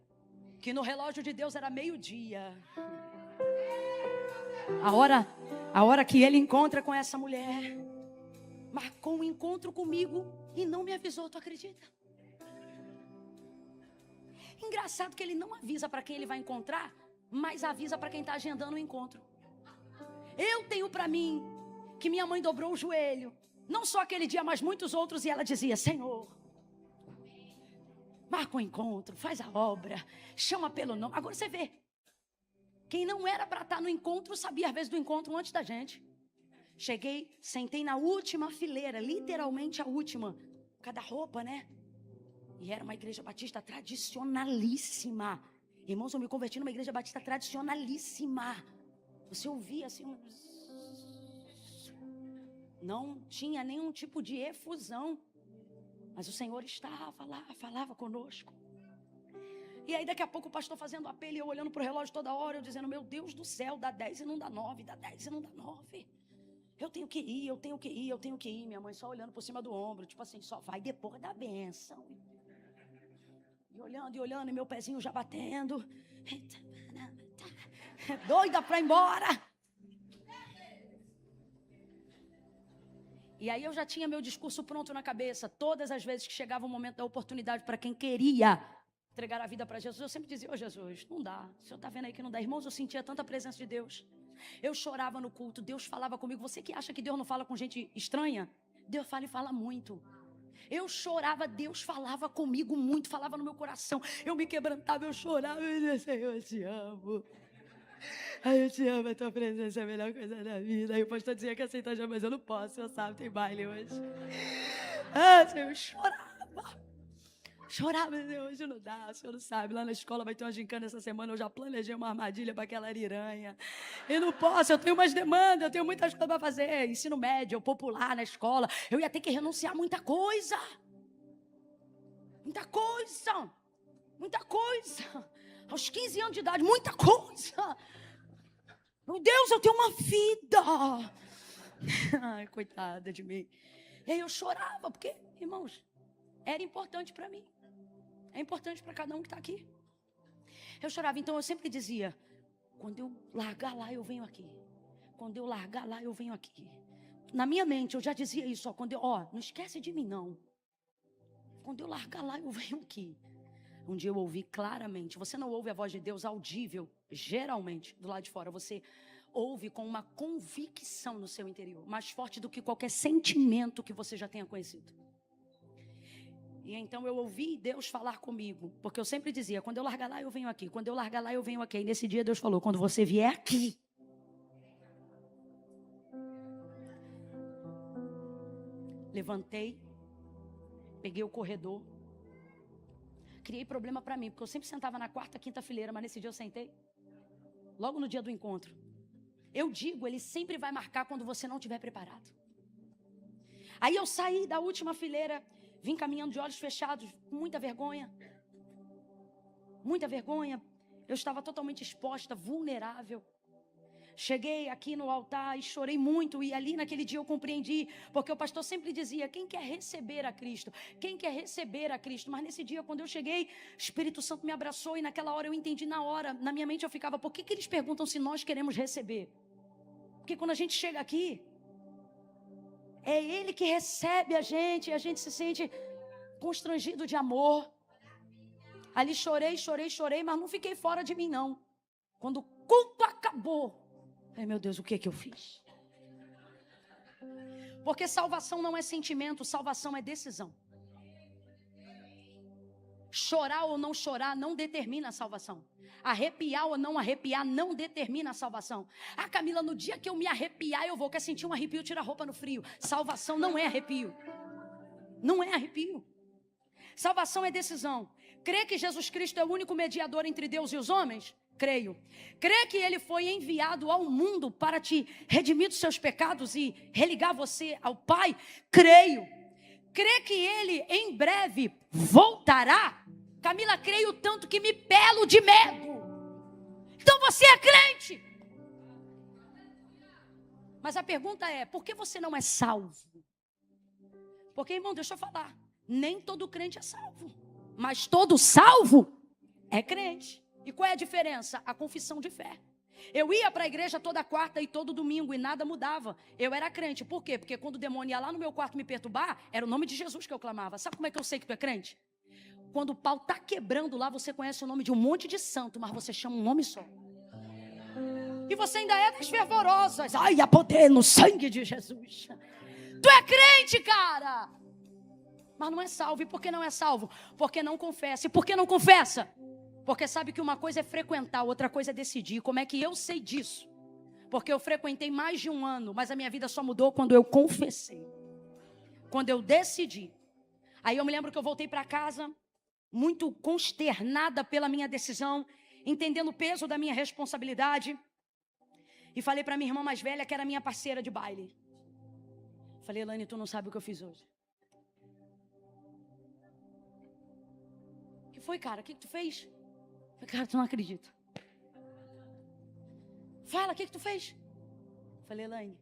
que no relógio de Deus era meio-dia. A hora que ele encontra com essa mulher, marcou um encontro comigo e não me avisou, tu acredita? Engraçado que ele não avisa para quem ele vai encontrar, mas avisa para quem está agendando o encontro. Eu tenho para mim que minha mãe dobrou o joelho, não só aquele dia, mas muitos outros, e ela dizia, Senhor, marca um encontro, faz a obra, chama pelo nome. Agora você vê, quem não era para estar no encontro, sabia às vezes do encontro antes da gente. Cheguei, sentei na última fileira, literalmente a última, por causa da roupa, né? E era uma igreja batista tradicionalíssima. Irmãos, eu me converti numa igreja batista tradicionalíssima. Você ouvia assim... Não tinha nenhum tipo de efusão. Mas o Senhor estava lá, falava conosco. E aí daqui a pouco o pastor fazendo apelo e eu olhando para o relógio toda hora, eu dizendo, meu Deus do céu, dá 10 e não dá 9, dá 10 e não dá 9. Eu tenho que ir, eu tenho que ir, eu tenho que ir. Minha mãe só olhando por cima do ombro, tipo assim, só vai depois da bênção. E olhando, e meu pezinho já batendo. Doida para ir embora. E aí eu já tinha meu discurso pronto na cabeça. Todas as vezes que chegava o momento da oportunidade para quem queria entregar a vida para Jesus, eu sempre dizia, Jesus, não dá. O senhor está vendo aí que não dá. Irmãos, eu sentia tanta presença de Deus. Eu chorava no culto, Deus falava comigo. Você que acha que Deus não fala com gente estranha? Deus fala e fala muito. Eu chorava, Deus falava comigo muito, falava no meu coração. Eu me quebrantava, eu chorava, eu dizia, Senhor, eu te amo. Ai, eu te amo, a tua presença é a melhor coisa da vida. Aí o pastor dizia que aceitar já, mas eu não posso, você sabe, tem baile hoje. Senhor, eu chorava. Chorava, hoje não dá, o senhor não sabe. Lá na escola vai ter uma gincana essa semana, eu já planejei uma armadilha para aquela ariranha. Eu não posso, eu tenho umas demandas, eu tenho muitas coisas para fazer. Ensino médio, popular na escola. Eu ia ter que renunciar a muita coisa. Muita coisa. Muita coisa. Aos 15 anos de idade, muita coisa. Meu Deus, eu tenho uma vida. Ai, coitada de mim. E aí eu chorava, porque, irmãos, era importante para mim. É importante para cada um que está aqui. Eu chorava, então eu sempre dizia, quando eu largar lá, eu venho aqui. Quando eu largar lá, eu venho aqui. Na minha mente, eu já dizia isso, não esquece de mim, não. Quando eu largar lá, eu venho aqui. Um dia eu ouvi claramente, você não ouve a voz de Deus audível, geralmente, do lado de fora, você ouve com uma convicção no seu interior, mais forte do que qualquer sentimento que você já tenha conhecido. E então eu ouvi Deus falar comigo, porque eu sempre dizia, quando eu largar lá, eu venho aqui. Quando eu largar lá, eu venho aqui. E nesse dia Deus falou, quando você vier aqui. Levantei, peguei o corredor, criei problema para mim, porque eu sempre sentava na quarta, quinta fileira, mas nesse dia eu sentei, logo no dia do encontro. Eu digo, ele sempre vai marcar quando você não estiver preparado. Aí eu saí da última fileira, vim caminhando de olhos fechados, com muita vergonha. Muita vergonha. Eu estava totalmente exposta, vulnerável. Cheguei aqui no altar e chorei muito. E ali naquele dia eu compreendi. Porque o pastor sempre dizia, quem quer receber a Cristo? Quem quer receber a Cristo? Mas nesse dia, quando eu cheguei, o Espírito Santo me abraçou. E naquela hora eu entendi na hora. Na minha mente eu ficava, por que eles perguntam se nós queremos receber? Porque quando a gente chega aqui, é Ele que recebe a gente se sente constrangido de amor. Ali chorei, mas não fiquei fora de mim, não. Quando o culto acabou, ai meu Deus, o que eu fiz? Porque salvação não é sentimento, salvação é decisão. Chorar ou não chorar não determina a salvação. Arrepiar ou não arrepiar não determina a salvação. Camila, no dia que eu me arrepiar, eu vou. Quer sentir um arrepio, tira a roupa no frio. Salvação não é arrepio. Não é arrepio. Salvação é decisão. Crê que Jesus Cristo é o único mediador entre Deus e os homens? Creio. Crê que Ele foi enviado ao mundo para te redimir dos seus pecados e religar você ao Pai? Creio. Crê que Ele em breve voltará? Camila, creio tanto que me pelo de medo. Então você é crente. Mas a pergunta é, por que você não é salvo? Porque, irmão, deixa eu falar. Nem todo crente é salvo. Mas todo salvo é crente. E qual é a diferença? A confissão de fé. Eu ia para a igreja toda quarta e todo domingo e nada mudava. Eu era crente. Por quê? Porque quando o demônio ia lá no meu quarto me perturbar, era o nome de Jesus que eu clamava. Sabe como é que eu sei que tu é crente? Quando o pau está quebrando lá, você conhece o nome de um monte de santo, mas você chama um nome só. E você ainda é das fervorosas. Ai, há poder no sangue de Jesus. Tu é crente, cara. Mas não é salvo. E por que não é salvo? Porque não confessa. E por que não confessa? Porque sabe que uma coisa é frequentar, outra coisa é decidir. Como é que eu sei disso? Porque eu frequentei mais de um ano, mas a minha vida só mudou quando eu confessei. Quando eu decidi. Aí eu me lembro que eu voltei para casa, muito consternada pela minha decisão, entendendo o peso da minha responsabilidade. E falei para minha irmã mais velha, que era minha parceira de baile. Falei, Elaine, tu não sabe o que eu fiz hoje. O que foi, cara? O que tu fez? Falei, cara, tu não acredita. Fala, o que tu fez? Falei, Elaine,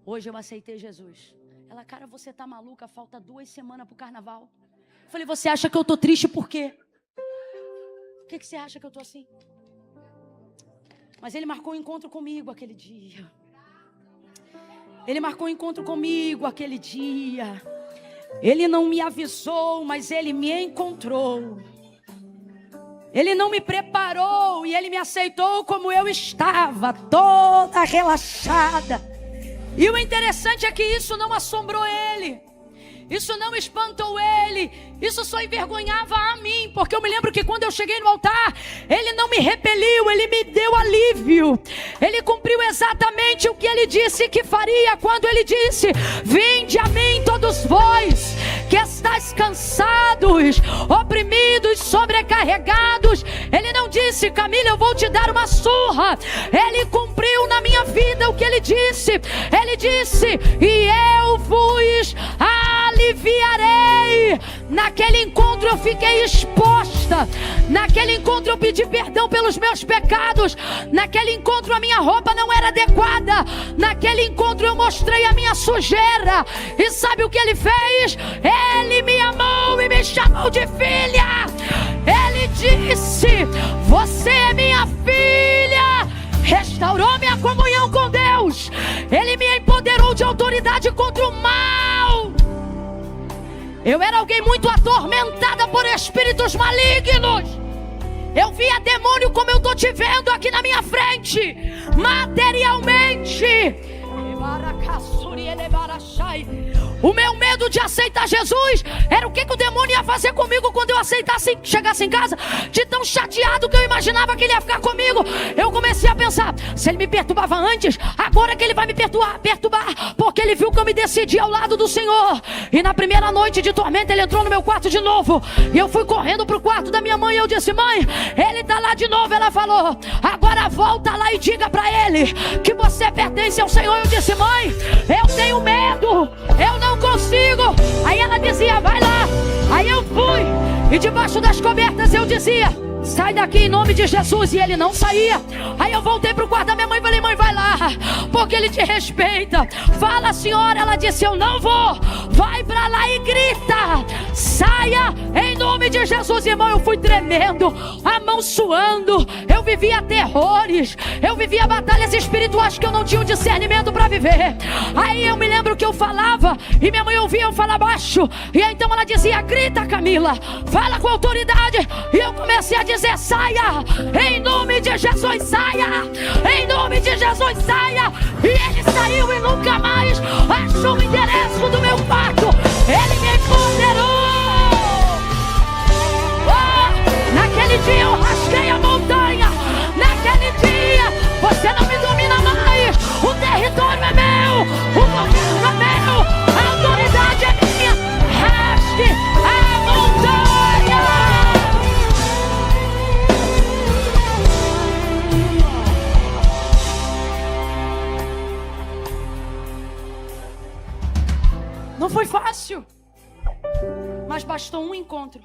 hoje eu aceitei Jesus. Ela, cara, você tá maluca? Falta 2 semanas pro carnaval. Falei, você acha que eu tô triste por quê? Por que você acha que eu tô assim? Mas ele marcou um encontro comigo aquele dia. Ele marcou um encontro comigo aquele dia. Ele não me avisou, mas ele me encontrou. Ele não me preparou e ele me aceitou como eu estava, toda relaxada. E o interessante é que isso não assombrou ele. Isso não espantou ele. Isso só envergonhava a mim. Porque eu me lembro que quando eu cheguei no altar, ele não me repeliu, ele me deu alívio. Ele cumpriu exatamente o que ele disse que faria. Quando ele disse, vinde a mim todos vós, que estáis cansados, oprimidos, sobrecarregados. Ele não disse, Camila, eu vou te dar uma surra. Ele cumpriu na minha vida o que ele disse. Ele disse, e eu vos aliviarei. Naquele encontro eu fiquei exposta. Naquele encontro eu pedi perdão pelos meus pecados. Naquele encontro a minha roupa não era adequada. Naquele encontro eu mostrei a minha sujeira. E sabe o que ele fez? Ele me amou e me chamou de filha. Ele disse, você é minha filha. Restaurou minha comunhão com Deus. Ele me empoderou de autoridade contra o mal. Eu era alguém muito atormentada por espíritos malignos. Eu via demônio como eu estou te vendo aqui na minha frente, materialmente. O meu medo de aceitar Jesus era o que o demônio ia fazer comigo quando eu aceitasse, chegasse em casa. De tão chateado que eu imaginava que ele ia ficar comigo, eu comecei a pensar, se ele me perturbava antes, agora que ele vai me perturbar, porque ele viu que eu me decidi ao lado do Senhor. E na primeira noite de tormenta ele entrou no meu quarto de novo. E eu fui correndo pro quarto da minha mãe e eu disse, mãe, ele tá lá de novo. Ela falou, agora volta lá e diga pra ele que você pertence ao Senhor. Eu disse, mãe, eu tenho medo, eu não consigo. Aí ela dizia, vai lá. Aí eu fui e debaixo das cobertas eu dizia, sai daqui em nome de Jesus. E ele não saía. Aí eu voltei pro quarto da minha mãe e falei, mãe, vai lá, porque ele te respeita. Fala, senhora. Ela disse, eu não vou. Vai pra lá e grita, saia em nome de Jesus. Irmão, eu fui tremendo, a mão suando. Eu vivia terrores, eu vivia batalhas espirituais que eu não tinha o discernimento para viver. Aí eu me lembro que eu falava e minha mãe ouvia eu falar baixo. E aí, então ela dizia, grita, Camila, fala com autoridade. E eu comecei a dizer, saia em nome de Jesus, saia em nome de Jesus, saia. E ele saiu e nunca mais achou o endereço do meu quarto. Ele me empoderou. Naquele dia eu rasguei a montanha. Naquele dia você não me domina mais. O território é meu, o governo é meu, a autoridade é minha. Rasgue a montanha. Não foi fácil, mas bastou um encontro.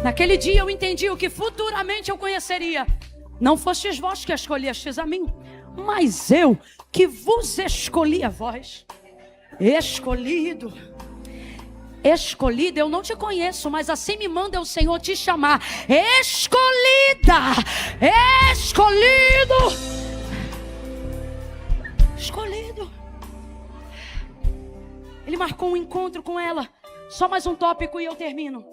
Naquele dia eu entendi o que futuramente eu conheceria. Não fostes vós que escolhestes a mim, mas eu que vos escolhi a vós. Escolhido. Escolhida, eu não te conheço, mas assim me manda o Senhor te chamar. Escolhida. Escolhido. Escolhido. Ele marcou um encontro com ela. Só mais um tópico e eu termino.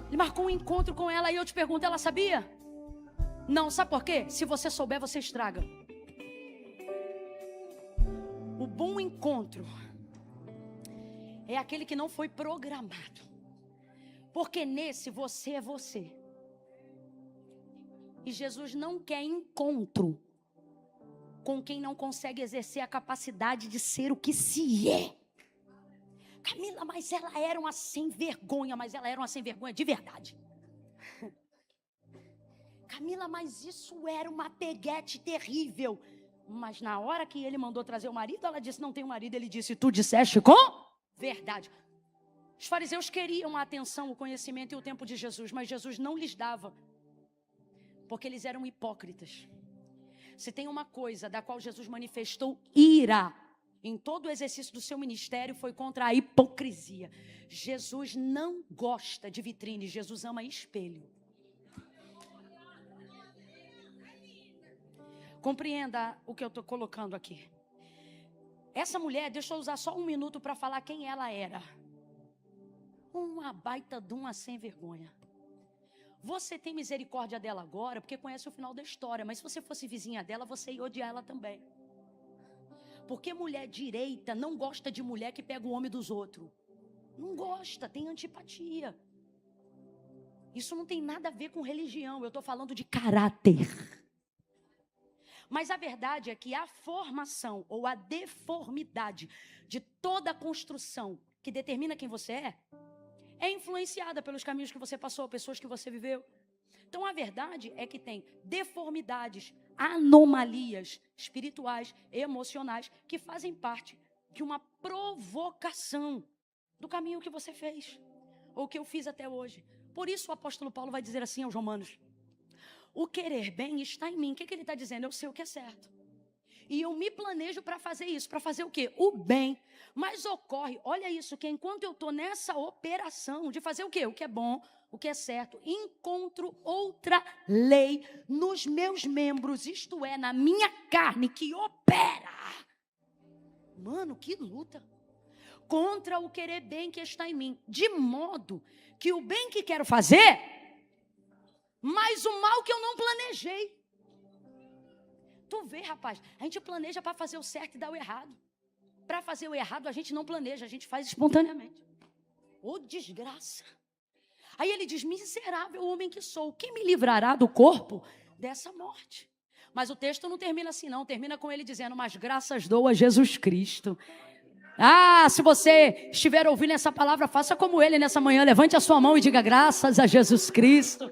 Ele marcou um encontro com ela e eu te pergunto, ela sabia? Não, sabe por quê? Se você souber, você estraga. O bom encontro é aquele que não foi programado. Porque nesse você é você. E Jesus não quer encontro com quem não consegue exercer a capacidade de ser o que se é. Camila, mas ela era uma sem vergonha, mas ela era uma sem vergonha de verdade. Camila, mas isso era uma peguete terrível. Mas na hora que ele mandou trazer o marido, ela disse, não tem marido. Ele disse, tu disseste com verdade. Os fariseus queriam a atenção, o conhecimento e o tempo de Jesus, mas Jesus não lhes dava, porque eles eram hipócritas. Se tem uma coisa da qual Jesus manifestou ira em todo o exercício do seu ministério, foi contra a hipocrisia. Jesus não gosta de vitrine, Jesus ama espelho. Compreenda o que eu estou colocando aqui. Essa mulher, deixa eu usar só um minuto para falar quem ela era. Uma baita de uma sem vergonha. Você tem misericórdia dela agora, porque conhece o final da história. Mas se você fosse vizinha dela, você ia odiar ela também. Porque mulher direita não gosta de mulher que pega o homem dos outros. Não gosta, tem antipatia. Isso não tem nada a ver com religião. Eu estou falando de caráter. Mas a verdade é que a formação ou a deformidade de toda a construção que determina quem você é influenciada pelos caminhos que você passou, pessoas que você viveu. Então a verdade é que tem deformidades, anomalias espirituais, emocionais, que fazem parte de uma provocação do caminho que você fez, ou que eu fiz até hoje. Por isso o apóstolo Paulo vai dizer assim aos Romanos: o querer bem está em mim. O que ele está dizendo? Eu sei o que é certo. E eu me planejo para fazer isso. Para fazer o quê? O bem. Mas ocorre, olha isso, que enquanto eu estou nessa operação de fazer o quê? O que é bom, o que é certo, encontro outra lei nos meus membros, isto é, na minha carne, que opera. Mano, que luta. Contra o querer bem que está em mim. De modo que o bem que quero fazer, mas o mal que eu não planejei. Tu vê, rapaz, a gente planeja para fazer o certo e dar o errado. Para fazer o errado a gente não planeja, a gente faz espontaneamente. Ô desgraça. Aí ele diz, miserável homem que sou, quem me livrará do corpo dessa morte? Mas o texto não termina assim não, termina com ele dizendo, mas graças dou a Jesus Cristo. Ah, se você estiver ouvindo essa palavra, faça como ele nessa manhã, levante a sua mão e diga graças a Jesus Cristo.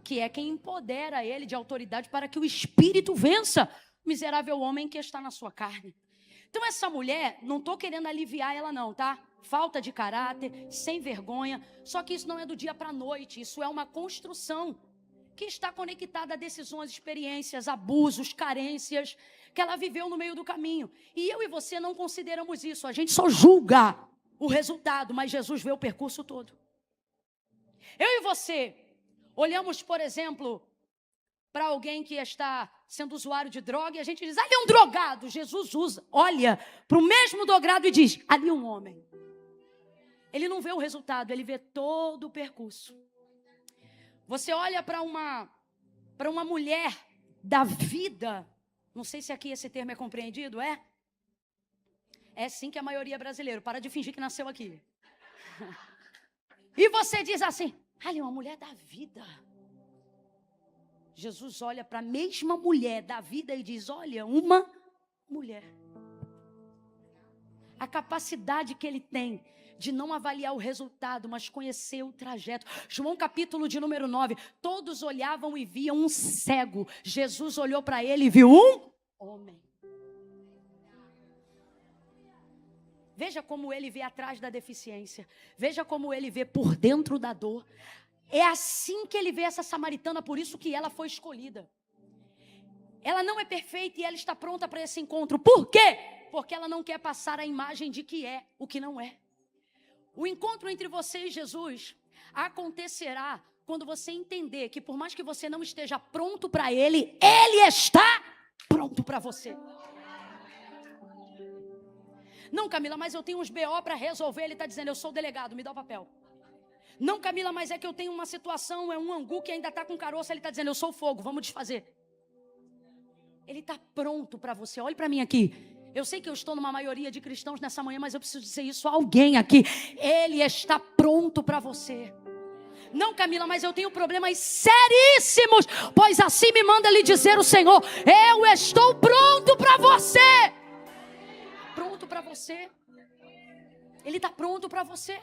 Que é quem empodera ele de autoridade para que o Espírito vença o miserável homem que está na sua carne. Então essa mulher, não estou querendo aliviar ela não, tá? Falta de caráter, sem vergonha, só que isso não é do dia para a noite, isso é uma construção que está conectada a decisões, experiências, abusos, carências, que ela viveu no meio do caminho. E eu e você não consideramos isso, a gente só julga o resultado, mas Jesus vê o percurso todo. Eu e você olhamos, por exemplo, para alguém que está sendo usuário de droga e a gente diz, ali é um drogado. Jesus olha para o mesmo drogado e diz, ali é um homem. Ele não vê o resultado, ele vê todo o percurso. Você olha para uma mulher da vida, não sei se aqui esse termo é compreendido, é? É sim que a maioria é brasileiro, para de fingir que nasceu aqui. E você diz assim, ali é uma mulher da vida. Jesus olha para a mesma mulher da vida e diz, olha, uma mulher. A capacidade que ele tem de não avaliar o resultado, mas conhecer o trajeto. João capítulo de número 9, todos olhavam e viam um cego. Jesus olhou para ele e viu um homem. Veja como ele vê atrás da deficiência. Veja como ele vê por dentro da dor. É assim que ele vê essa samaritana, por isso que ela foi escolhida. Ela não é perfeita e ela está pronta para esse encontro. Por quê? Porque ela não quer passar a imagem de que é o que não é. O encontro entre você e Jesus acontecerá quando você entender que por mais que você não esteja pronto para Ele, Ele está pronto para você. Não, Camila, mas eu tenho uns BO para resolver. Ele está dizendo, eu sou o delegado, me dá o papel. Não, Camila, mas é que eu tenho uma situação, é um angu que ainda está com caroço. Ele está dizendo, eu sou o fogo, vamos desfazer. Ele está pronto para você. Olhe para mim aqui. Eu sei que eu estou numa maioria de cristãos nessa manhã, mas eu preciso dizer isso a alguém aqui. Ele está pronto para você. Não, Camila, mas eu tenho problemas seríssimos, pois assim me manda lhe dizer o Senhor, eu estou pronto para você. Pronto para você. Ele está pronto para você.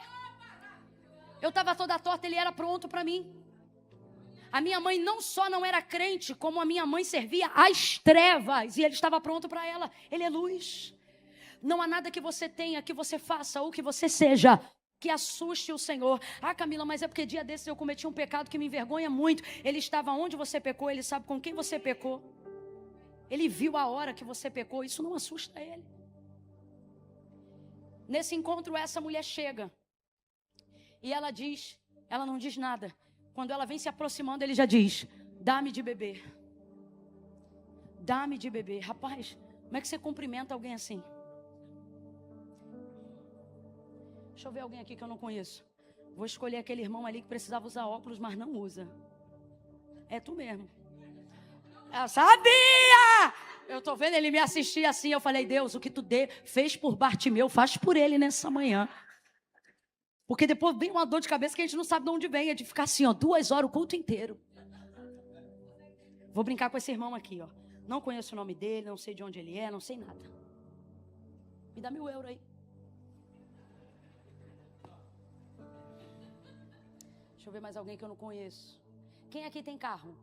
Eu estava toda torta, ele era pronto para mim. A minha mãe não só não era crente, como a minha mãe servia às trevas. E ele estava pronto para ela. Ele é luz. Não há nada que você tenha, que você faça ou que você seja que assuste o Senhor. Ah, Camila, mas é porque dia desses eu cometi um pecado que me envergonha muito. Ele estava onde você pecou, ele sabe com quem você pecou. Ele viu a hora que você pecou, isso não assusta ele. Nesse encontro, essa mulher chega. E ela não diz nada. Quando ela vem se aproximando, ele já diz: dá-me de beber. Dá-me de beber. Rapaz, como é que você cumprimenta alguém assim? Deixa eu ver alguém aqui que eu não conheço. Vou escolher aquele irmão ali que precisava usar óculos, mas não usa. É tu mesmo. Eu sabia! Eu tô vendo ele me assistir assim. Eu falei: Deus, o que tu fez por Bartimeu, faz por ele nessa manhã. Porque depois vem uma dor de cabeça que a gente não sabe de onde vem. É de ficar assim, ó, 2 horas o culto inteiro. Vou brincar com esse irmão aqui, ó. Não conheço o nome dele, não sei de onde ele é, não sei nada. Me dá 1.000 euros aí. Deixa eu ver mais alguém que eu não conheço. Quem aqui tem carro?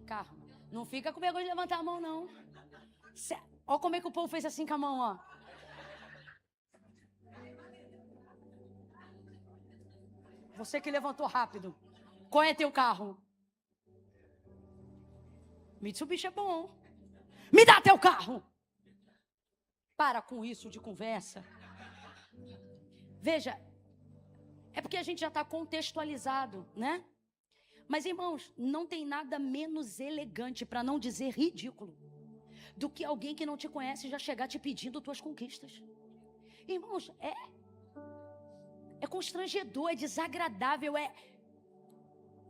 Carro. Não fica com vergonha de levantar a mão, não. Olha como é que o povo fez assim com a mão, ó. Você que levantou rápido. Qual é teu carro? Mitsubishi é bom. Me dá teu carro. Para com isso de conversa. Veja, é porque a gente já está contextualizado, né? Mas, irmãos, não tem nada menos elegante, para não dizer ridículo, do que alguém que não te conhece já chegar te pedindo tuas conquistas. Irmãos, é constrangedor, é desagradável,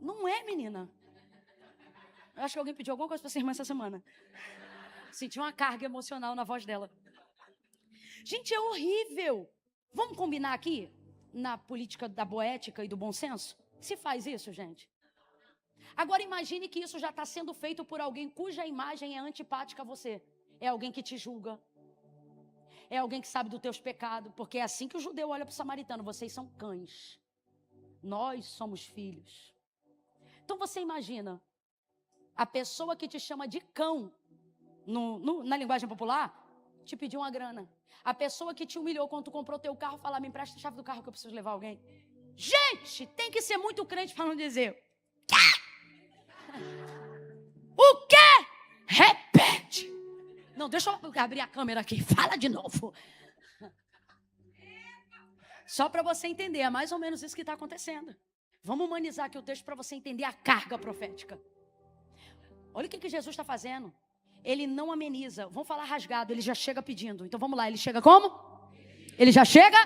não é, menina? Eu acho que alguém pediu alguma coisa para essa irmã essa semana. Senti uma carga emocional na voz dela. Gente, é horrível. Vamos combinar aqui, na política da boética e do bom senso? Se faz isso, gente. Agora imagine que isso já está sendo feito por alguém cuja imagem é antipática a você. É alguém que te julga. É alguém que sabe dos teus pecados. Porque é assim que o judeu olha para o samaritano. Vocês são cães. Nós somos filhos. Então você imagina a pessoa que te chama de cão, na linguagem popular, te pediu uma grana. A pessoa que te humilhou quando tu comprou teu carro, falar: me empresta a chave do carro que eu preciso levar alguém. Gente, tem que ser muito crente para não dizer. O quê? Repete. Não, deixa eu abrir a câmera aqui. Fala de novo. Só para você entender, é mais ou menos isso que está acontecendo. Vamos humanizar aqui o texto para você entender a carga profética. Olha o que Jesus está fazendo. Ele não ameniza. Vamos falar rasgado, ele já chega pedindo. Então vamos lá, ele chega como? Ele já chega?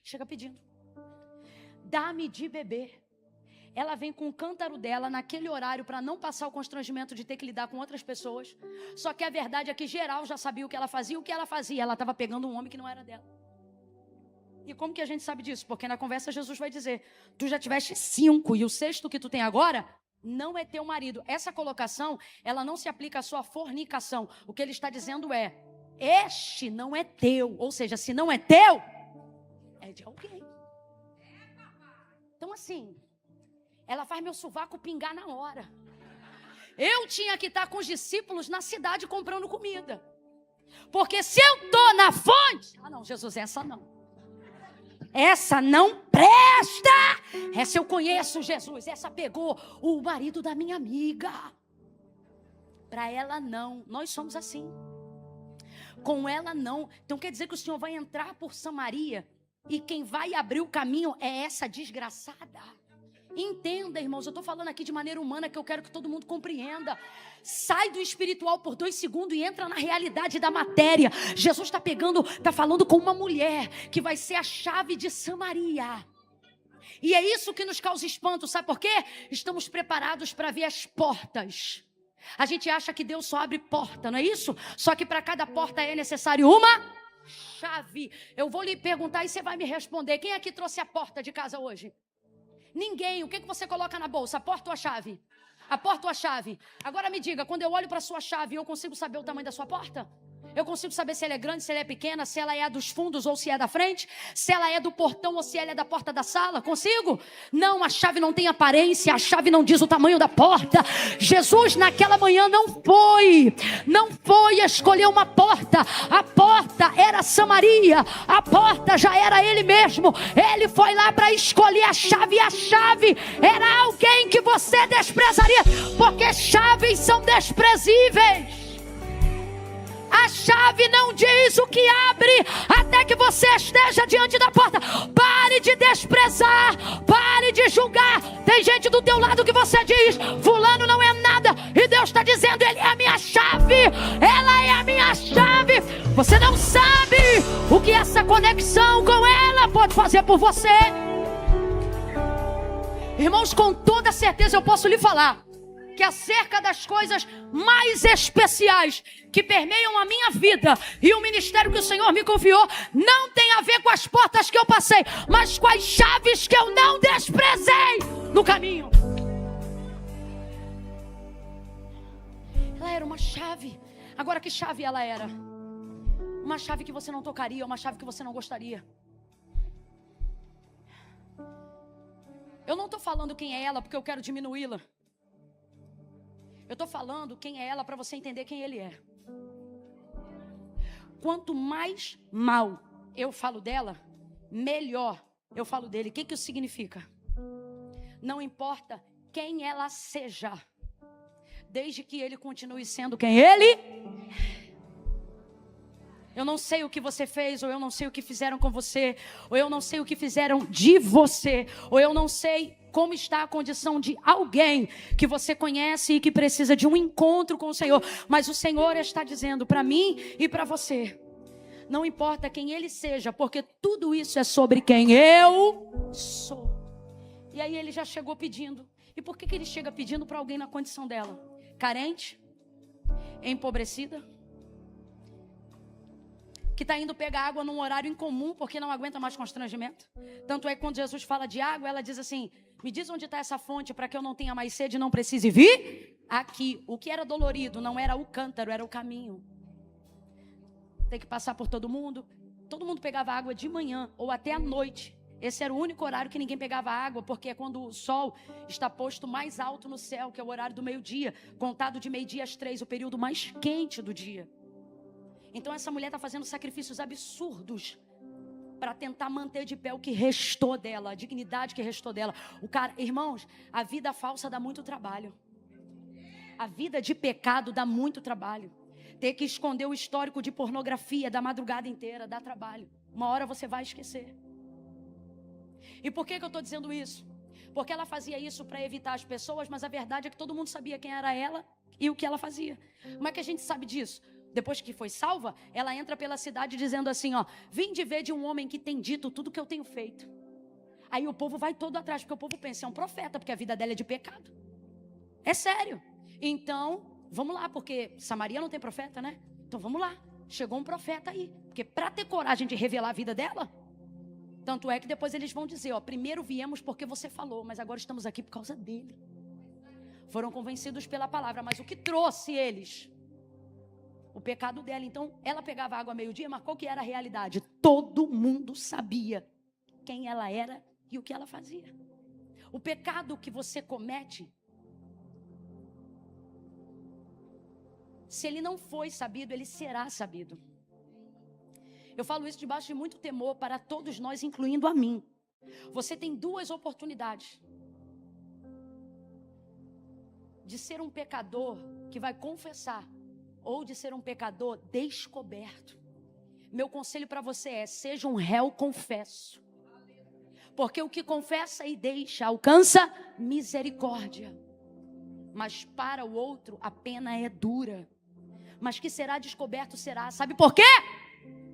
Chega pedindo. Dá-me de beber. Ela vem com o cântaro dela naquele horário para não passar o constrangimento de ter que lidar com outras pessoas. Só que a verdade é que geral já sabia o que ela fazia. O que ela fazia? Ela estava pegando um homem que não era dela. E como que a gente sabe disso? Porque na conversa Jesus vai dizer: tu já tiveste 5 e o 6º que tu tem agora não é teu marido. Essa colocação, ela não se aplica à sua fornicação. O que ele está dizendo é: este não é teu. Ou seja, se não é teu, é de alguém. Então assim, ela faz meu sovaco pingar na hora. Eu tinha que estar com os discípulos na cidade comprando comida. Porque se eu estou na fonte... Ah não, Jesus, essa não. Essa não presta. Essa eu conheço, Jesus. Essa pegou o marido da minha amiga. Para ela não. Nós somos assim. Com ela não. Então quer dizer que o Senhor vai entrar por Samaria e quem vai abrir o caminho é essa desgraçada. Entenda, irmãos, eu estou falando aqui de maneira humana que eu quero que todo mundo compreenda. Sai do espiritual por 2 segundos e entra na realidade da matéria. Jesus está falando com uma mulher que vai ser a chave de Samaria. E é isso que nos causa espanto, sabe por quê? Estamos preparados para ver as portas. A gente acha que Deus só abre porta, não é isso? Só que para cada porta é necessário uma chave. Eu vou lhe perguntar e você vai me responder. Quem aqui trouxe a porta de casa hoje? Ninguém. O que você coloca na bolsa? A porta ou a chave? A porta ou a chave? Agora me diga, quando eu olho para a sua chave, eu consigo saber o tamanho da sua porta? Eu consigo saber se ela é grande, se ela é pequena, se ela é a dos fundos ou se é da frente, se ela é do portão ou se ela é da porta da sala. Consigo? Não, a chave não tem aparência, a chave não diz o tamanho da porta. Jesus naquela manhã não foi escolher uma porta. A porta era Samaria, a porta já era ele mesmo. Ele foi lá para escolher a chave, e a chave era alguém que você desprezaria, porque chaves são desprezíveis. A chave não diz o que abre até que você esteja diante da porta. Pare de desprezar, pare de julgar. Tem gente do teu lado que você diz: fulano não é nada, e Deus está dizendo: ele é a minha chave, ela é a minha chave. Você não sabe o que essa conexão com ela pode fazer por você. Irmãos, com toda certeza eu posso lhe falar que acerca das coisas mais especiais que permeiam a minha vida e o ministério que o Senhor me confiou, não tem a ver com as portas que eu passei, mas com as chaves que eu não desprezei no caminho. Ela era uma chave. Agora, que chave ela era? Uma chave que você não tocaria, uma chave que você não gostaria. Eu não estou falando quem é ela porque eu quero diminuí-la. Eu estou falando quem é ela para você entender quem ele é. Quanto mais mal eu falo dela, melhor eu falo dele. O que isso significa? Não importa quem ela seja, desde que ele continue sendo quem ele é. Eu não sei o que você fez, ou eu não sei o que fizeram com você, ou eu não sei o que fizeram de você, ou eu não sei como está a condição de alguém que você conhece e que precisa de um encontro com o Senhor. Mas o Senhor está dizendo para mim e para você: não importa quem ele seja, porque tudo isso é sobre quem eu sou. E aí ele já chegou pedindo. E por que ele chega pedindo para alguém na condição dela? Carente, empobrecida, que está indo pegar água num horário incomum, porque não aguenta mais constrangimento. Tanto é que quando Jesus fala de água, ela diz assim: me diz onde está essa fonte para que eu não tenha mais sede e não precise vir aqui. O que era dolorido não era o cântaro, era o caminho. Tem que passar por todo mundo. Todo mundo pegava água de manhã ou até à noite. Esse era o único horário que ninguém pegava água, porque é quando o sol está posto mais alto no céu, que é o horário do meio-dia, contado de meio-dia às 3, o período mais quente do dia. Então essa mulher está fazendo sacrifícios absurdos para tentar manter de pé o que restou dela, a dignidade que restou dela. Irmãos, a vida falsa dá muito trabalho. A vida de pecado dá muito trabalho. Ter que esconder o histórico de pornografia da madrugada inteira dá trabalho. Uma hora você vai esquecer. E por que eu estou dizendo isso? Porque ela fazia isso para evitar as pessoas, mas a verdade é que todo mundo sabia quem era ela e o que ela fazia. Como é que a gente sabe disso? Depois que foi salva, ela entra pela cidade dizendo assim, ó: vim de ver de um homem que tem dito tudo que eu tenho feito. Aí o povo vai todo atrás, porque o povo pensa: é um profeta, porque a vida dela é de pecado. É sério. Então, vamos lá, porque Samaria não tem profeta, né? Então vamos lá, chegou um profeta aí. Porque para ter coragem de revelar a vida dela, tanto é que depois eles vão dizer, ó: primeiro viemos porque você falou, mas agora estamos aqui por causa dele. Foram convencidos pela palavra, mas o que trouxe eles? O pecado dela. Então ela pegava água meio-dia, mas qual que era a realidade? Todo mundo sabia quem ela era e o que ela fazia. O pecado que você comete, se ele não foi sabido, ele será sabido. Eu falo isso debaixo de muito temor para todos nós, incluindo a mim. Você tem duas oportunidades: de ser um pecador que vai confessar, ou de ser um pecador descoberto. Meu conselho para você é: seja um réu confesso. Porque o que confessa e deixa alcança misericórdia. Mas para o outro a pena é dura. Mas que será descoberto será. Sabe por quê?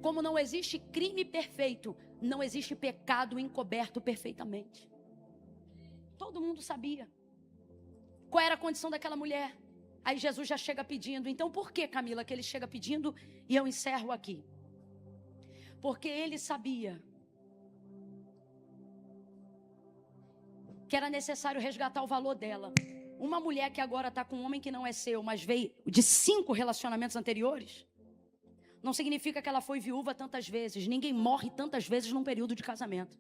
Como não existe crime perfeito, não existe pecado encoberto perfeitamente. Todo mundo sabia qual era a condição daquela mulher. Aí Jesus já chega pedindo. Então por que, Camila, que ele chega pedindo? E eu encerro aqui. Porque ele sabia que era necessário resgatar o valor dela. Uma mulher que agora está com um homem que não é seu, mas veio de 5 relacionamentos anteriores, não significa que ela foi viúva tantas vezes. Ninguém morre tantas vezes num período de casamento.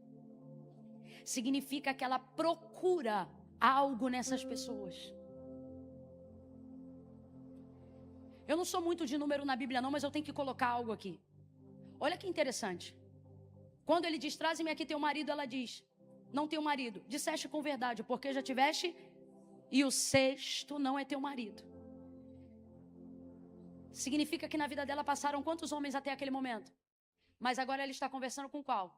Significa que ela procura algo nessas pessoas. Eu não sou muito de número na Bíblia não, mas eu tenho que colocar algo aqui. Olha que interessante. Quando ele diz, traze-me aqui teu marido, ela diz, não tenho marido. Disseste com verdade, porque já tiveste, e o sexto não é teu marido. Significa que na vida dela passaram quantos homens até aquele momento? Mas agora ela está conversando com qual?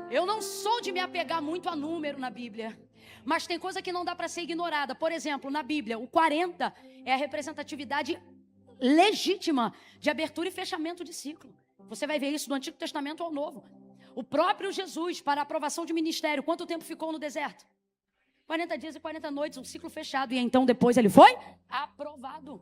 Eu não sou de me apegar muito a número na Bíblia, mas tem coisa que não dá para ser ignorada. Por exemplo, na Bíblia, o 40 é a representatividade legítima de abertura e fechamento de ciclo. Você vai ver isso do Antigo Testamento ao Novo. O próprio Jesus, para a aprovação de ministério, quanto tempo ficou no deserto? 40 dias e 40 noites, um ciclo fechado. E então depois ele foi aprovado.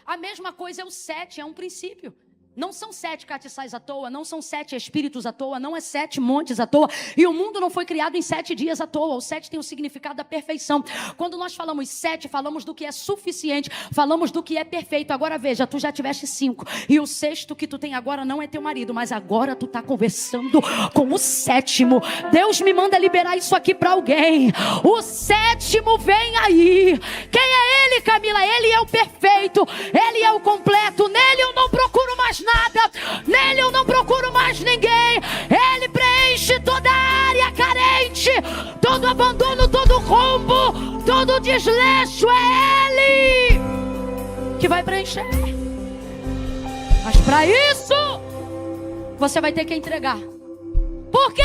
A mesma coisa é o 7, é um princípio. Não são 7 castiçais à toa, não são 7 espíritos à toa, não é 7 montes à toa. E o mundo não foi criado em 7 dias à toa. O 7 tem o significado da perfeição. Quando nós falamos 7, falamos do que é suficiente, falamos do que é perfeito. Agora veja, tu já tiveste 5. E o sexto que tu tem agora não é teu marido, mas agora tu está conversando com o 7º. Deus me manda liberar isso aqui para alguém. O 7º vem aí. Quem é ele, Camila? Ele é o perfeito, ele é o completo. Nele eu não procuro mais nada, nele eu não procuro mais ninguém. Ele preenche toda a área carente, todo abandono, todo rombo, todo desleixo. É ele que vai preencher. Mas para isso você vai ter que entregar. Por quê?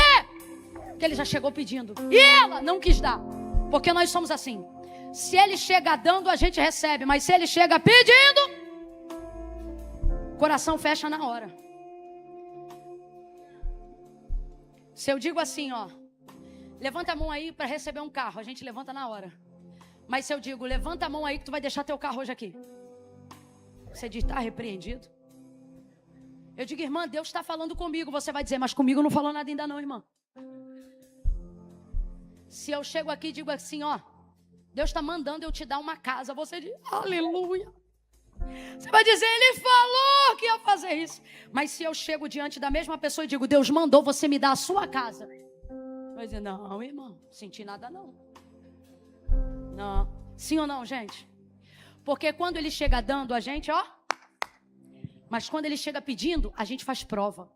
Porque ele já chegou pedindo e ela não quis dar. Porque nós somos assim. Se ele chega dando, a gente recebe. Mas se ele chega pedindo, coração fecha na hora. Se eu digo assim, ó, levanta a mão aí para receber um carro, a gente levanta na hora. Mas se eu digo, levanta a mão aí que tu vai deixar teu carro hoje aqui, você diz, tá repreendido. Eu digo, irmã, Deus está falando comigo. Você vai dizer, mas comigo não falou nada ainda não, irmã. Se eu chego aqui e digo assim, ó, Deus está mandando eu te dar uma casa, você diz, aleluia. Você vai dizer, ele falou que ia fazer isso. Mas se eu chego diante da mesma pessoa e digo, Deus mandou você me dar a sua casa, vai dizer, não, irmão, senti nada não. Não, sim ou não, gente? Porque quando ele chega dando a gente, ó, mas quando ele chega pedindo, a gente faz prova.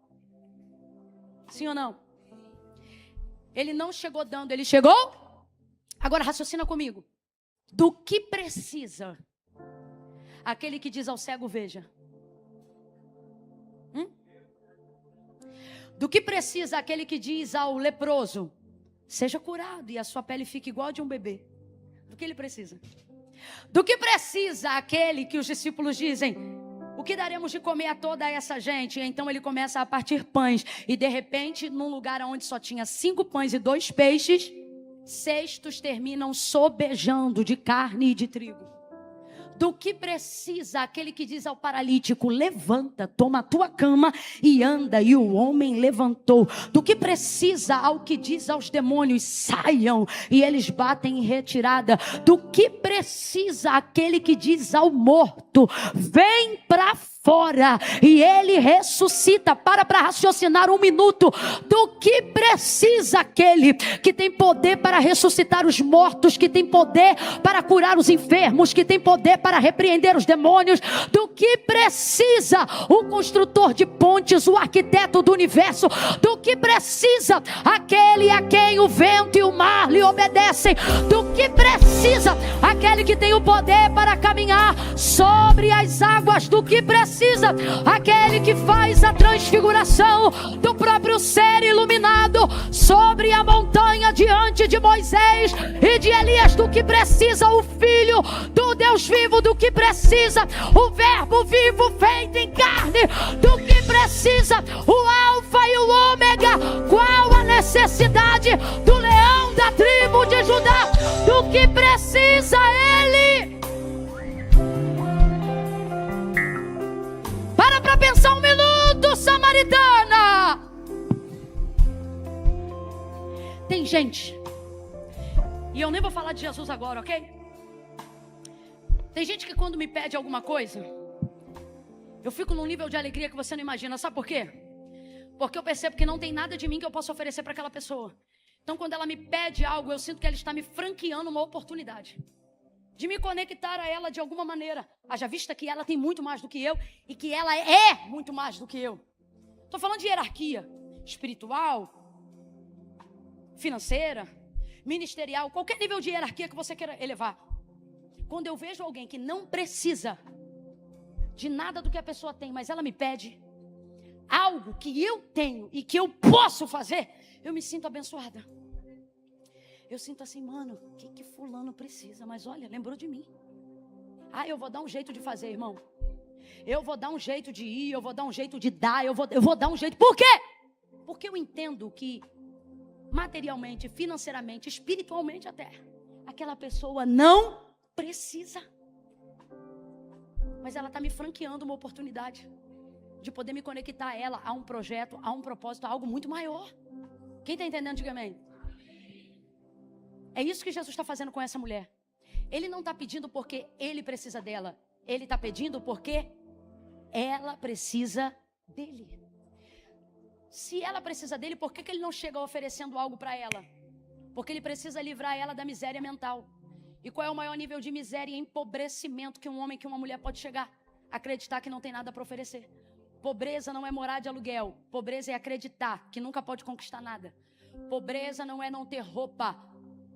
Sim ou não? Ele não chegou dando, ele chegou. Agora raciocina comigo. Do que precisa aquele que diz ao cego, veja? Do que precisa aquele que diz ao leproso, seja curado e a sua pele fique igual a de um bebê? Do que ele precisa? Do que precisa aquele que os discípulos dizem, o que daremos de comer a toda essa gente? E então ele começa a partir pães. E de repente, num lugar onde só tinha 5 pães e 2 peixes, cestos terminam sobejando de carne e de trigo. Do que precisa aquele que diz ao paralítico, levanta, toma a tua cama e anda, e o homem levantou. Do que precisa ao que diz aos demônios, saiam, e eles batem em retirada. Do que precisa aquele que diz ao morto, vem para fora, e ele ressuscita. Para raciocinar um minuto. Do que precisa aquele que tem poder para ressuscitar os mortos, que tem poder para curar os enfermos, que tem poder para repreender os demônios? Do que precisa o construtor de pontes, o arquiteto do universo? Do que precisa aquele a quem o vento e o mar lhe obedecem? Do que precisa aquele que tem o poder para caminhar sobre as águas? Do que precisa aquele que faz a transfiguração do próprio ser iluminado sobre a montanha diante de Moisés e de Elias? Do que precisa o Filho do Deus vivo? Do que precisa o Verbo vivo feito em carne? Do que precisa o Alfa e o Ômega? Qual a necessidade do leão da tribo de Judá? Do que precisa ele? Para pensar um minuto, samaritana. Tem gente, e eu nem vou falar de Jesus agora, ok? Tem gente que quando me pede alguma coisa, eu fico num nível de alegria que você não imagina. Sabe por quê? Porque eu percebo que não tem nada de mim que eu possa oferecer para aquela pessoa. Então, quando ela me pede algo, eu sinto que ela está me franqueando uma oportunidade de me conectar a ela de alguma maneira. Haja vista que ela tem muito mais do que eu e que ela é muito mais do que eu. Estou falando de hierarquia espiritual, financeira, ministerial, qualquer nível de hierarquia que você queira elevar. Quando eu vejo alguém que não precisa de nada do que a pessoa tem, mas ela me pede algo que eu tenho e que eu posso fazer, eu me sinto abençoada. Eu sinto assim, mano, o que fulano precisa? Mas olha, lembrou de mim. Eu vou dar um jeito de fazer, irmão. Eu vou dar um jeito de ir, eu vou dar um jeito de dar, eu vou dar um jeito. Por quê? Porque eu entendo que materialmente, financeiramente, espiritualmente até, aquela pessoa não precisa. Mas ela está me franqueando uma oportunidade de poder me conectar a ela, a um projeto, a um propósito, a algo muito maior. Quem está entendendo, diga amém. É isso que Jesus está fazendo com essa mulher. Ele não está pedindo porque ele precisa dela. Ele está pedindo porque ela precisa dele. Se ela precisa dele, por que ele não chega oferecendo algo para ela? Porque ele precisa livrar ela da miséria mental. E qual é o maior nível de miséria e empobrecimento que um homem, que uma mulher pode chegar? Acreditar que não tem nada para oferecer. Pobreza não é morar de aluguel. Pobreza é acreditar que nunca pode conquistar nada. Pobreza não é não ter roupa.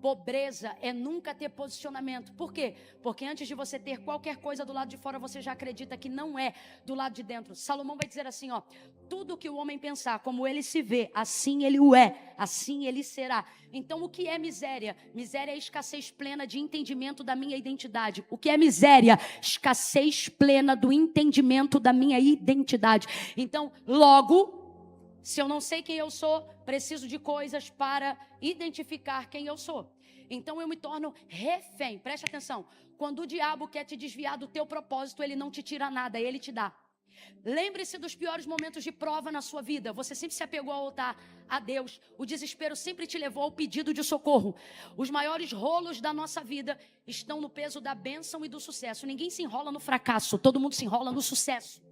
Pobreza é nunca ter posicionamento. Por quê? Porque antes de você ter qualquer coisa do lado de fora, você já acredita que não é do lado de dentro. Salomão vai dizer assim, ó: tudo que o homem pensar, como ele se vê, assim ele o é, assim ele será. Então, o que é miséria? Miséria é escassez plena de entendimento da minha identidade. O que é miséria? Escassez plena do entendimento da minha identidade. Então, logo, se eu não sei quem eu sou, preciso de coisas para identificar quem eu sou. Então eu me torno refém. Preste atenção. Quando o diabo quer te desviar do teu propósito, ele não te tira nada, ele te dá. Lembre-se dos piores momentos de prova na sua vida. Você sempre se apegou ao altar, a Deus. O desespero sempre te levou ao pedido de socorro. Os maiores rolos da nossa vida estão no peso da bênção e do sucesso. Ninguém se enrola no fracasso, todo mundo se enrola no sucesso.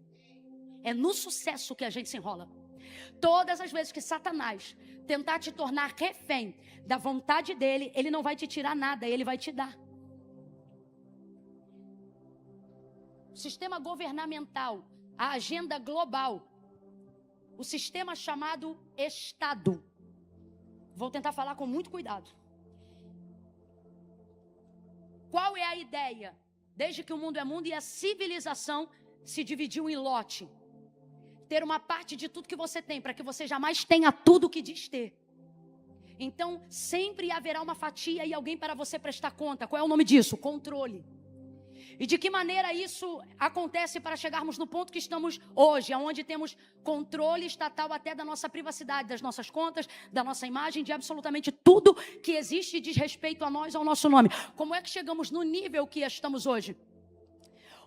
É no sucesso que a gente se enrola. Todas as vezes que Satanás tentar te tornar refém da vontade dele, ele não vai te tirar nada, ele vai te dar. O sistema governamental, a agenda global, o sistema chamado Estado. Vou tentar falar com muito cuidado. Qual é a ideia? Desde que o mundo é mundo e a civilização se dividiu em lote. Ter uma parte de tudo que você tem, para que você jamais tenha tudo o que diz ter. Então, sempre haverá uma fatia e alguém para você prestar conta. Qual é o nome disso? Controle. E de que maneira isso acontece para chegarmos no ponto que estamos hoje, onde temos controle estatal até da nossa privacidade, das nossas contas, da nossa imagem, de absolutamente tudo que existe e diz respeito a nós, ao nosso nome. Como é que chegamos no nível que estamos hoje?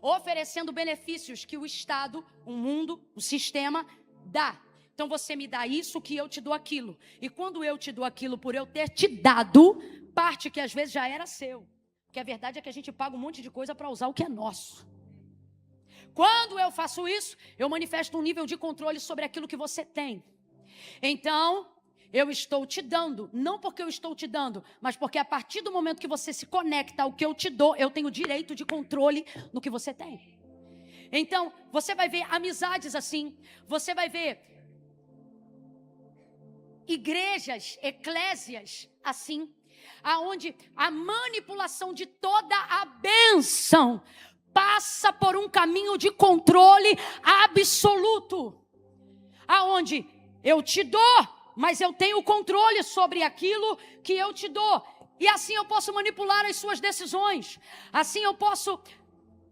Oferecendo benefícios que o Estado, o mundo, o sistema dá. Então você me dá isso que eu te dou aquilo. E quando eu te dou aquilo por eu ter te dado, parte que às vezes já era seu. Porque a verdade é que a gente paga um monte de coisa para usar o que é nosso. Quando eu faço isso, eu manifesto um nível de controle sobre aquilo que você tem. Então, eu estou te dando, não porque eu estou te dando, mas porque a partir do momento que você se conecta ao que eu te dou, eu tenho direito de controle no que você tem. Então, você vai ver amizades assim, você vai ver igrejas, eclésias assim, aonde a manipulação de toda a bênção passa por um caminho de controle absoluto, aonde eu te dou, mas eu tenho controle sobre aquilo que eu te dou. E assim eu posso manipular as suas decisões. Assim eu posso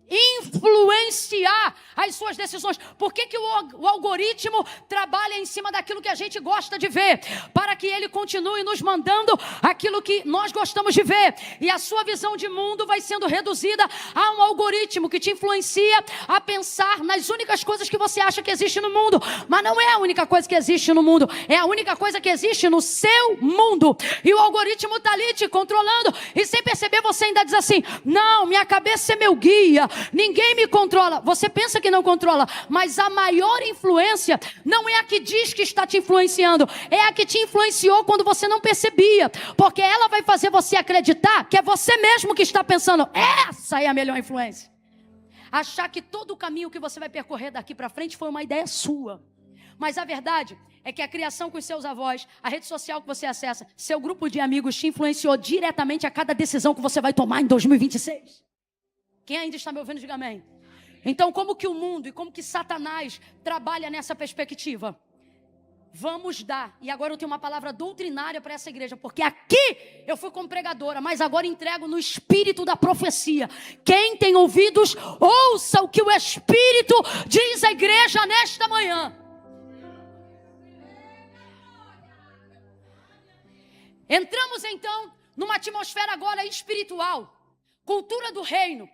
influenciar as suas decisões. Por que o algoritmo trabalha em cima daquilo que a gente gosta de ver? Para que ele continue nos mandando aquilo que nós gostamos de ver. E a sua visão de mundo vai sendo reduzida a um algoritmo que te influencia a pensar nas únicas coisas que você acha que existe no mundo. Mas não é a única coisa que existe no mundo. É a única coisa que existe no seu mundo. E o algoritmo está ali te controlando. E sem perceber você ainda diz assim: não, minha cabeça é meu guia. Ninguém me controla. Você pensa que não controla, mas a maior influência não é a que diz que está te influenciando, é a que te influenciou quando você não percebia, porque ela vai fazer você acreditar que é você mesmo que está pensando. Essa é a melhor influência. Achar que todo o caminho que você vai percorrer daqui para frente foi uma ideia sua. Mas a verdade é que a criação com os seus avós, a rede social que você acessa, seu grupo de amigos te influenciou diretamente a cada decisão que você vai tomar em 2026. Quem ainda está me ouvindo, diga amém. Então, como que o mundo e como que Satanás trabalha nessa perspectiva? Vamos dar. E agora eu tenho uma palavra doutrinária para essa igreja, porque aqui eu fui como pregadora, mas agora entrego no espírito da profecia. Quem tem ouvidos, ouça o que o Espírito diz à igreja nesta manhã. Entramos então numa atmosfera agora espiritual, cultura do reino.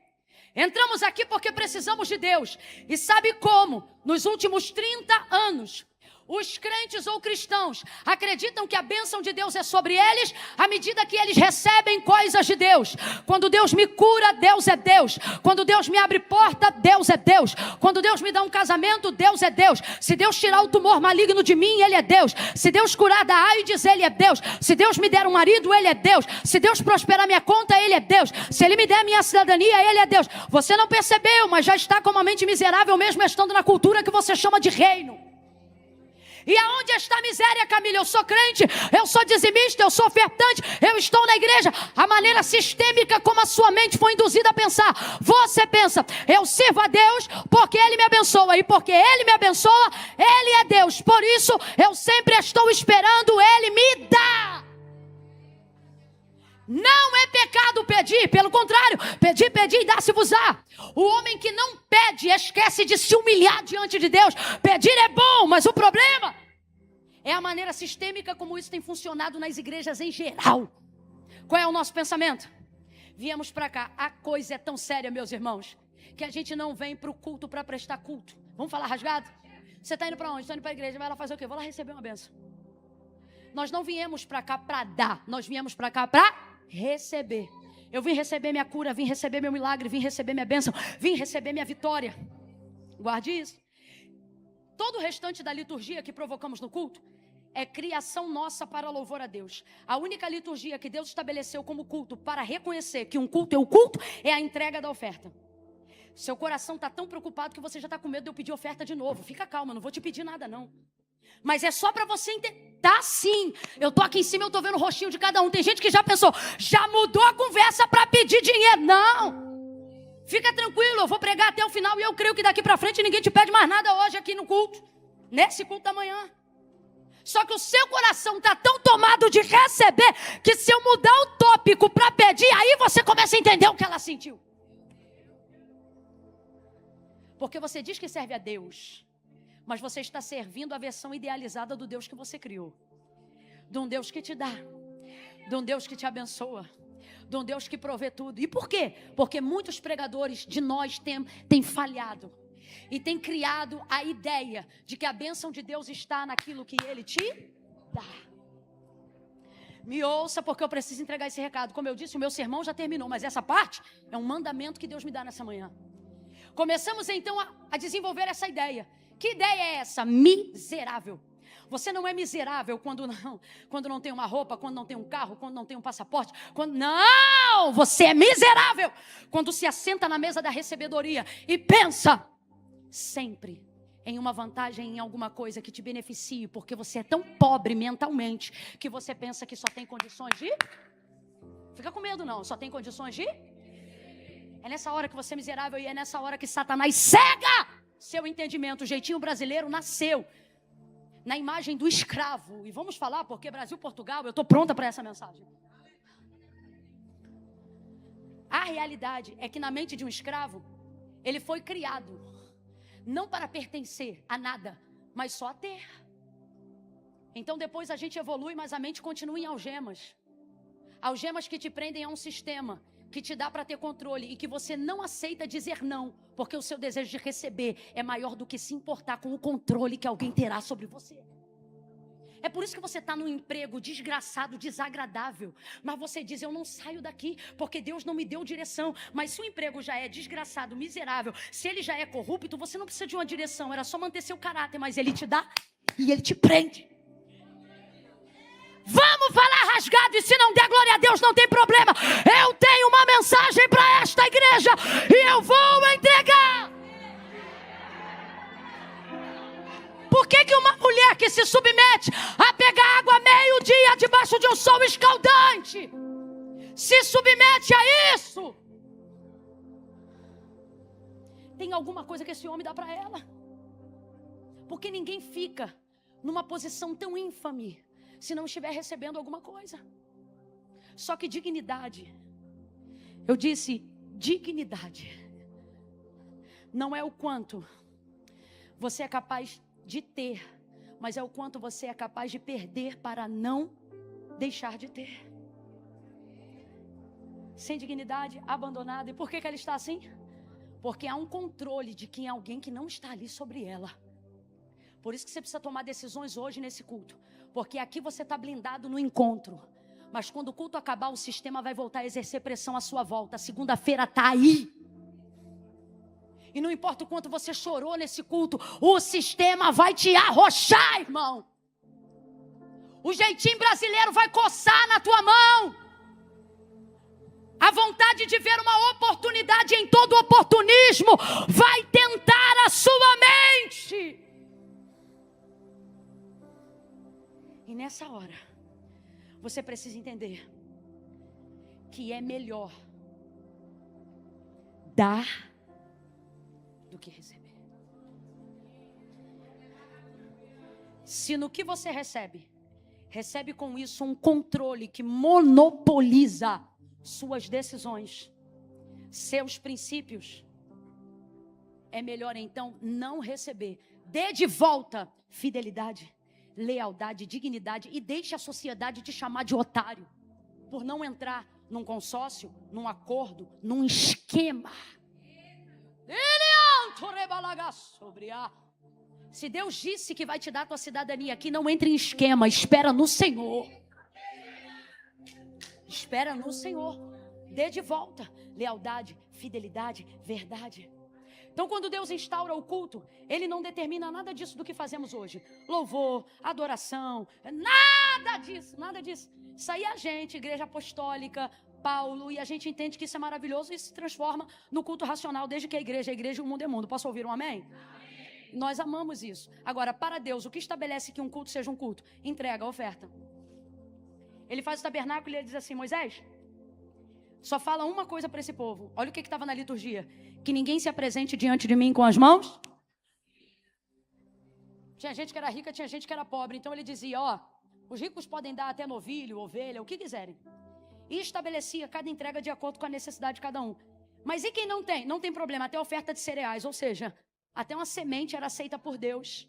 Entramos aqui porque precisamos de Deus. E sabe como? Nos últimos 30 anos, os crentes ou cristãos acreditam que a bênção de Deus é sobre eles à medida que eles recebem coisas de Deus. Quando Deus me cura, Deus é Deus. Quando Deus me abre porta, Deus é Deus. Quando Deus me dá um casamento, Deus é Deus. Se Deus tirar o tumor maligno de mim, Ele é Deus. Se Deus curar da AIDS, Ele é Deus. Se Deus me der um marido, Ele é Deus. Se Deus prosperar minha conta, Ele é Deus. Se Ele me der minha cidadania, Ele é Deus. Você não percebeu, mas já está com uma mente miserável mesmo estando na cultura que você chama de reino. E aonde está a miséria, Camila? Eu sou crente, eu sou dizimista, eu sou ofertante, eu estou na igreja. A maneira sistêmica como a sua mente foi induzida a pensar. Você pensa, eu sirvo a Deus porque Ele me abençoa. E porque Ele me abençoa, Ele é Deus. Por isso, eu sempre estou esperando Ele me dar. Não é pecado pedir, pelo contrário, pedir e dá-se-vos-á. O homem que não pede esquece de se humilhar diante de Deus. Pedir é bom, mas o problema é a maneira sistêmica como isso tem funcionado nas igrejas em geral. Qual é o nosso pensamento? Viemos para cá, a coisa é tão séria, meus irmãos, que a gente não vem para o culto para prestar culto. Vamos falar rasgado? Você está indo para onde? Está indo para a igreja, vai lá fazer o quê? Vou lá receber uma bênção. Nós não viemos para cá para dar, nós viemos para cá para receber. Eu vim receber minha cura, vim receber meu milagre, vim receber minha bênção, vim receber minha vitória. Guarde isso. Todo o restante da liturgia que provocamos no culto é criação nossa para louvor a Deus. A única liturgia que Deus estabeleceu como culto para reconhecer que um culto é o culto é a entrega da oferta. Seu coração está tão preocupado que você já está com medo de eu pedir oferta de novo. Fica calma, não vou te pedir nada não. Mas é só para você entender. Tá sim. Eu tô aqui em cima, eu tô vendo o rostinho de cada um. Tem gente que já pensou, já mudou a conversa para pedir dinheiro. Não. Fica tranquilo, eu vou pregar até o final. E eu creio que daqui para frente ninguém te pede mais nada hoje aqui no culto. Nesse culto da manhã. Só que o seu coração tá tão tomado de receber que se eu mudar o tópico para pedir, aí você começa a entender o que ela sentiu. Porque você diz que serve a Deus, mas você está servindo a versão idealizada do Deus que você criou. De um Deus que te dá. De um Deus que te abençoa. De um Deus que provê tudo. E por quê? Porque muitos pregadores de nós têm falhado. E têm criado a ideia de que a bênção de Deus está naquilo que Ele te dá. Me ouça, porque eu preciso entregar esse recado. Como eu disse, o meu sermão já terminou. Mas essa parte é um mandamento que Deus me dá nessa manhã. Começamos então a desenvolver essa ideia. Que ideia é essa? Miserável. Você não é miserável quando não tem uma roupa, quando não tem um carro, quando não tem um passaporte. Não! Você é miserável quando se assenta na mesa da recebedoria e pensa sempre em uma vantagem, em alguma coisa que te beneficie, porque você é tão pobre mentalmente que você pensa que só tem condições de... Fica com medo não, só tem condições de... É nessa hora que você é miserável e é nessa hora que Satanás cega seu entendimento. O jeitinho brasileiro nasceu na imagem do escravo. E vamos falar, porque Brasil, Portugal, eu estou pronta para essa mensagem. A realidade é que na mente de um escravo, Ele foi criado não para pertencer a nada, mas só a ter. Então depois a gente evolui, mas a mente continua em algemas. Algemas que te prendem a um sistema que te dá para ter controle e que você não aceita dizer não, porque o seu desejo de receber é maior do que se importar com o controle que alguém terá sobre você. É por isso que você está num emprego desgraçado, desagradável, mas você diz, eu não saio daqui, porque Deus não me deu direção. Mas se o emprego já é desgraçado, miserável, se ele já é corrupto, você não precisa de uma direção, era só manter seu caráter, mas ele te dá e ele te prende. Vamos falar rasgado, e se não der glória a Deus, não tem problema. Eu tenho uma mensagem para esta igreja e eu vou entregar. Por que uma mulher que se submete a pegar água meio-dia debaixo de um sol escaldante se submete a isso? Tem alguma coisa que esse homem dá para ela. Porque ninguém fica numa posição tão ínfame se não estiver recebendo alguma coisa. Só que dignidade, eu disse, dignidade não é o quanto você é capaz de ter, mas é o quanto você é capaz de perder para não deixar de ter. Sem dignidade, abandonada. E por que ela está assim? Porque há um controle de quem é alguém que não está ali sobre ela. Por isso que você precisa tomar decisões hoje nesse culto. Porque aqui você está blindado no encontro. Mas quando o culto acabar, o sistema vai voltar a exercer pressão à sua volta. Segunda-feira está aí. E não importa o quanto você chorou nesse culto, o sistema vai te arrochar, irmão. O jeitinho brasileiro vai coçar na tua mão. A vontade de ver uma oportunidade em todo oportunismo vai tentar a sua mente. E nessa hora, você precisa entender que é melhor dar do que receber. Se no que você recebe com isso um controle que monopoliza suas decisões, seus princípios, é melhor então não receber. Dê de volta fidelidade, lealdade, dignidade e deixe a sociedade te chamar de otário por não entrar num consórcio, num acordo, num esquema. Se Deus disse que vai te dar a tua cidadania aqui, não entre em esquema, espera no Senhor. Espera no Senhor. Dê de volta lealdade, fidelidade, verdade. Então quando Deus instaura o culto, Ele não determina nada disso do que fazemos hoje. Louvor, adoração, nada disso, nada disso. Isso aí é a gente, igreja apostólica, Paulo, e a gente entende que isso é maravilhoso e se transforma no culto racional, desde que a igreja é igreja e o mundo é mundo. Posso ouvir um amém? Amém. Nós amamos isso. Agora, para Deus, o que estabelece que um culto seja um culto? Entrega a oferta. Ele faz o tabernáculo e ele diz assim, Moisés, só fala uma coisa para esse povo. Olha o que estava na liturgia. Que ninguém se apresente diante de mim com as mãos. Tinha gente que era rica, tinha gente que era pobre. Então ele dizia, os ricos podem dar até novilho, ovelha, o que quiserem. E estabelecia cada entrega de acordo com a necessidade de cada um. Mas e quem não tem? Não tem problema, até oferta de cereais, ou seja, até uma semente era aceita por Deus,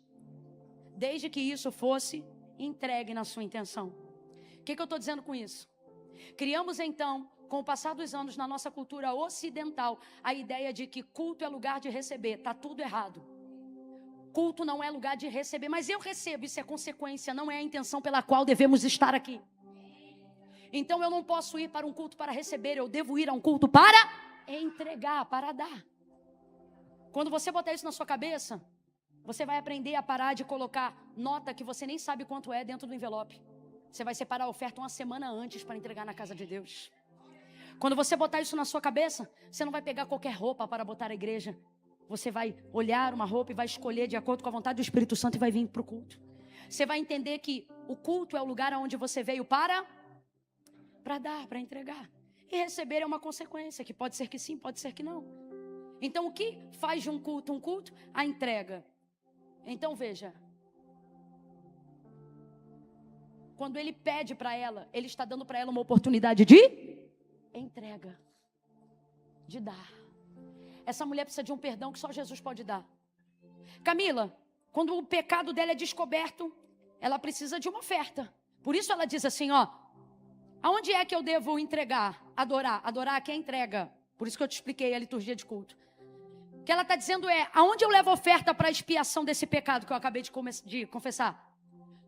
desde que isso fosse entregue na sua intenção. O que eu estou dizendo com isso? Criamos então, com o passar dos anos na nossa cultura ocidental, a ideia de que culto é lugar de receber. Está tudo errado. Culto não é lugar de receber, mas eu recebo, isso é consequência, não é a intenção pela qual devemos estar aqui. Então eu não posso ir para um culto para receber, eu devo ir a um culto para entregar, para dar. Quando você botar isso na sua cabeça, você vai aprender a parar de colocar nota que você nem sabe quanto é dentro do envelope. Você vai separar a oferta uma semana antes para entregar na casa de Deus. Quando você botar isso na sua cabeça, você não vai pegar qualquer roupa para botar na igreja. Você vai olhar uma roupa e vai escolher de acordo com a vontade do Espírito Santo e vai vir para o culto. Você vai entender que o culto é o lugar onde você veio para dar, para entregar. E receber é uma consequência, que pode ser que sim, pode ser que não. Então o que faz de um culto? A entrega. Então veja, quando ele pede para ela, ele está dando para ela uma oportunidade de entrega, de dar. essa mulher precisa de um perdão que só Jesus pode dar. Camila, quando o pecado dela é descoberto, ela precisa de uma oferta. Por isso ela diz assim, ó, aonde é que eu devo entregar? Adorar. Adorar aqui é entrega. Por isso que eu te expliquei a liturgia de culto. O que ela está dizendo é, aonde eu levo oferta para a expiação desse pecado que eu acabei de confessar?